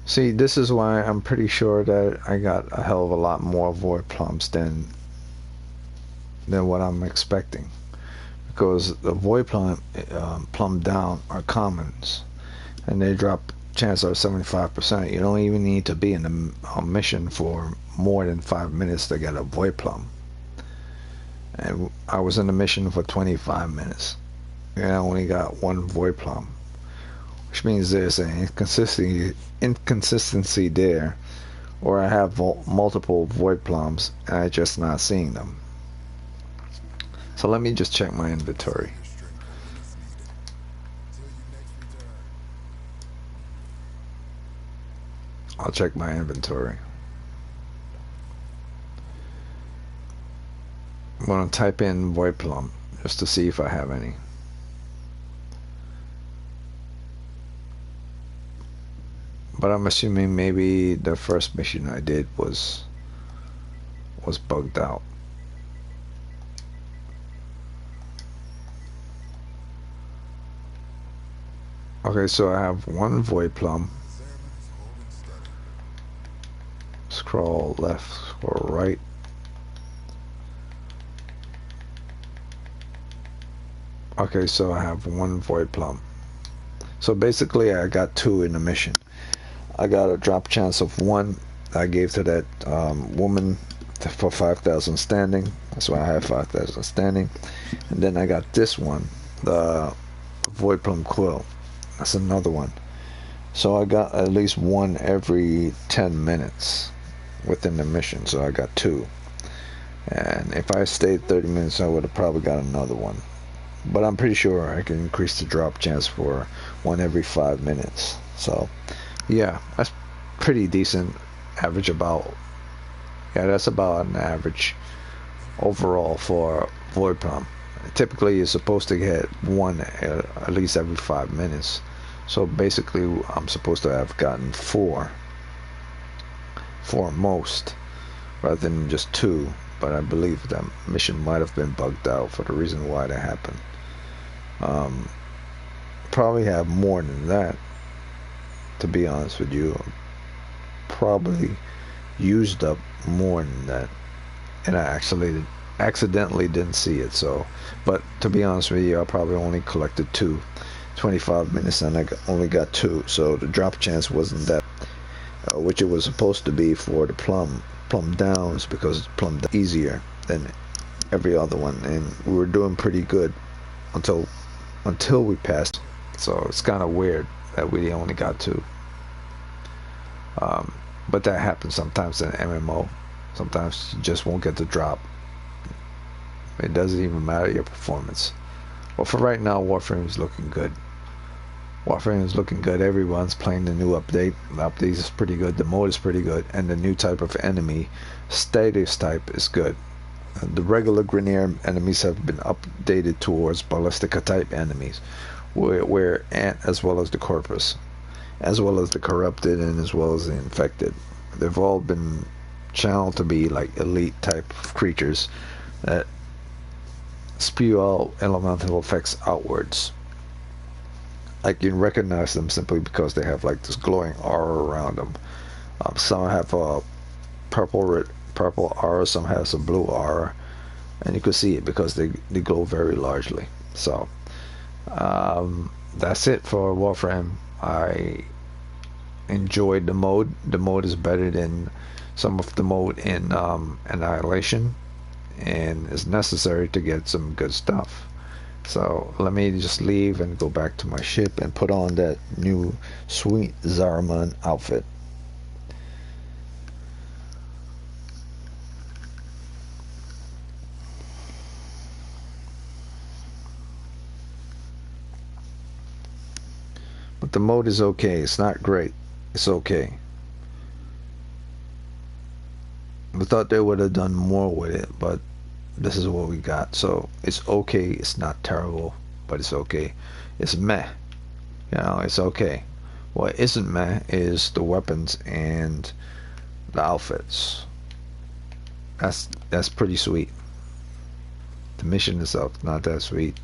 Speaker 1: see, this is why I'm pretty sure that I got a hell of a lot more void plums than what I'm expecting, because the void plum down are commons, and they drop chance of 75%. You don't even need to be in a mission for more than 5 minutes to get a void plum, and I was in the mission for 25 minutes and I only got one void plum, which means there's an inconsistency there, or I have multiple void plums and I'm just not seeing them. So let me just check my inventory. I'll check my inventory. I'm gonna type in void plum just to see if I have any. But I'm assuming maybe the first mission I did was bugged out. Okay, so I have one void plum. Scroll left, scroll right. Okay, so I have one void plum. So basically I got 2 in the mission. I got a drop chance of 1 I gave to that woman for 5,000 standing. That's why I have 5,000 standing. And then I got this one, the void plum quill. That's another one. So I got at least 1 every 10 minutes within the mission. So I got 2. And if I stayed 30 minutes, I would have probably got another one. But I'm pretty sure I can increase the drop chance for 1 every 5 minutes. So yeah, that's pretty decent. Average about, yeah, that's about an average overall for void plum. Typically you're supposed to get 1 at least every 5 minutes. So basically I'm supposed to have gotten 4 most, rather than just 2. But I believe that mission might have been bugged out for the reason why that happened. Probably have more than that, to be honest with you. Probably used up more than that, and I actually accidentally didn't see it. So, but to be honest with you, I probably only collected 2, 25 minutes, and I only got 2. So the drop chance wasn't that, which it was supposed to be for the plum downs, because plum easier than every other one, and we were doing pretty good until we passed. So it's kind of weird that we only got 2. But that happens sometimes in MMO. Sometimes you just won't get the drop. It doesn't even matter your performance. Well, for right now, Warframe is looking good. Warframe is looking good. Everyone's playing the new update. The update is pretty good. The mode is pretty good. And the new type of enemy, status type, is good. The regular Grineer enemies have been updated towards Ballistica type enemies, where as well as the Corpus, as well as the Corrupted, and as well as the Infected. They've all been channeled to be like elite type of creatures that spew out elemental effects outwards. I can recognize them simply because they have like this glowing aura around them. Some have a purple aura, some has a blue aura, and you can see it because they glow very largely. So that's it for Warframe. I enjoyed the mode. The mode is better than some of the mode in Annihilation, and is necessary to get some good stuff. So let me just leave and go back to my ship and put on that new sweet Zariman outfit. But the mode is okay. It's not great. It's okay. We thought they would have done more with it, but this is what we got. So it's okay. It's not terrible, but it's okay. It's meh. You know, it's okay. What isn't meh is the weapons and the outfits. That's pretty sweet. The mission itself, not that sweet.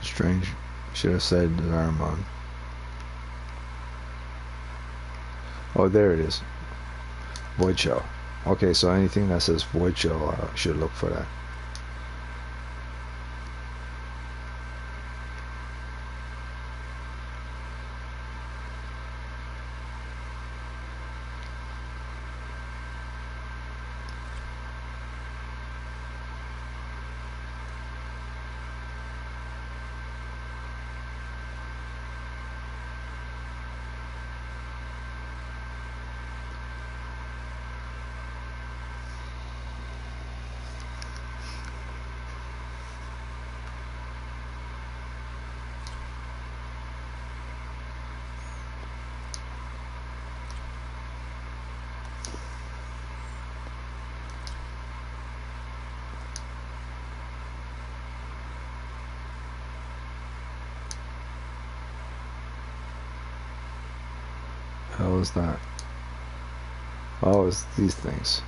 Speaker 1: Strange. Should have said Zariman. Oh, there it is. Void Shell. Okay, so anything that says Void Shell, I should look for that. How is that? Oh, it's these things.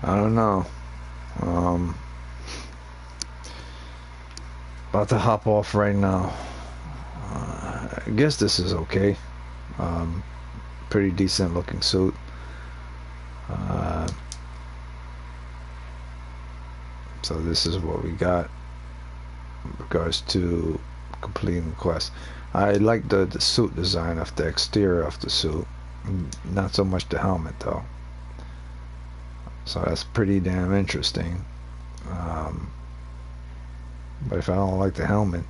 Speaker 1: I don't know. About to hop off right now. I guess this is okay. Pretty decent looking suit. So this is what we got in regards to completing the quest. I like the suit design of the exterior of the suit, not so much the helmet though. So that's pretty damn interesting. But if I don't like the helmet,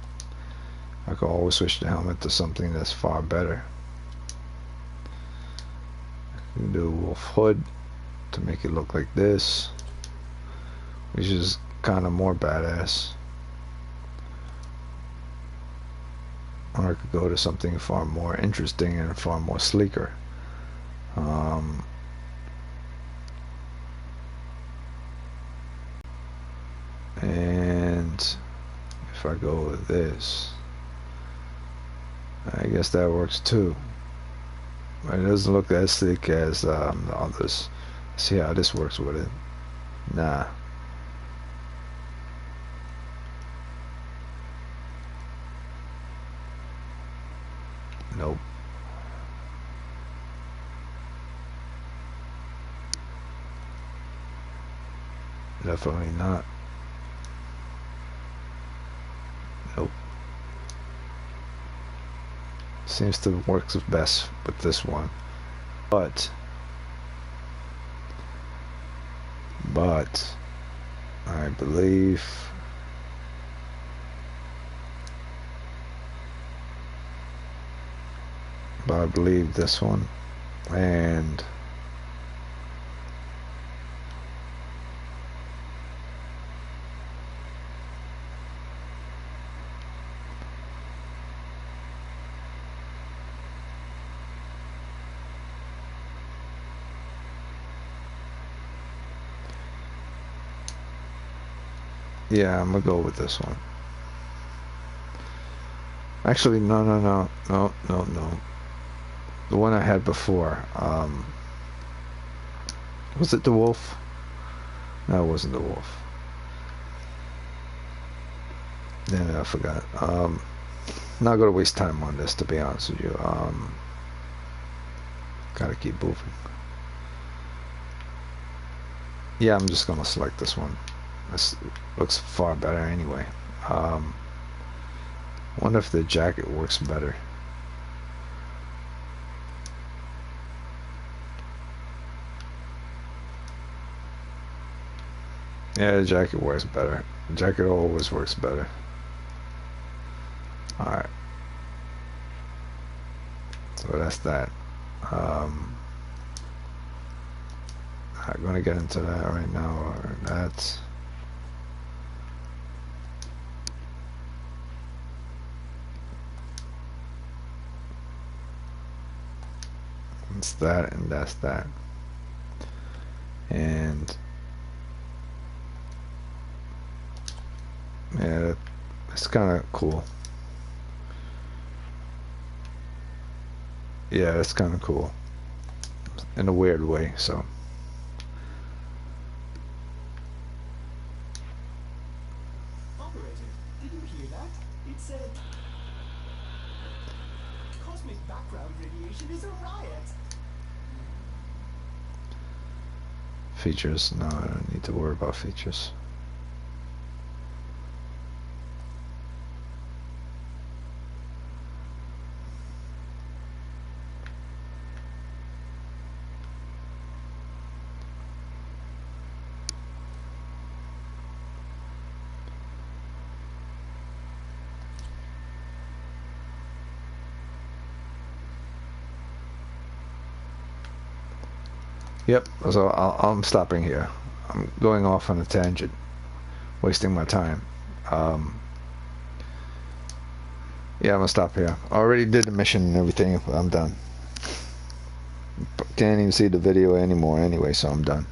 Speaker 1: I could always switch the helmet to something that's far better. I can do a wolf hood to make it look like this, which is kind of more badass. Or I could go to something far more interesting and far more sleeker. And if I go with this, I guess that works too. But it doesn't look as sleek as the others. See how this works with it. Nah. Nope. Definitely not. Nope. Seems to work best with this one. But I believe this one, and yeah, I'm gonna go with this one. Actually, no. The one I had before, was it the wolf? No, it wasn't the wolf. Then I forgot. Not gonna waste time on this, to be honest with you. Gotta keep moving. Yeah, I'm just gonna select this one. This looks far better anyway. Wonder if the jacket works better. Yeah, the jacket works better. The jacket always works better. Alright. So that's that. Not gonna get into that right now, or that. It's that, and that's that. And yeah, it's kind of cool. Yeah, it's kind of cool in a weird way. So
Speaker 2: Operator, did you hear that? It said cosmic background radiation is a riot.
Speaker 1: features, no, I don't need to worry about features. Yep, so I'm stopping here. I'm going off on a tangent, wasting my time. Yeah, I'm gonna stop here. I already did the mission and everything. I'm done. Can't even see the video anymore anyway, so I'm done.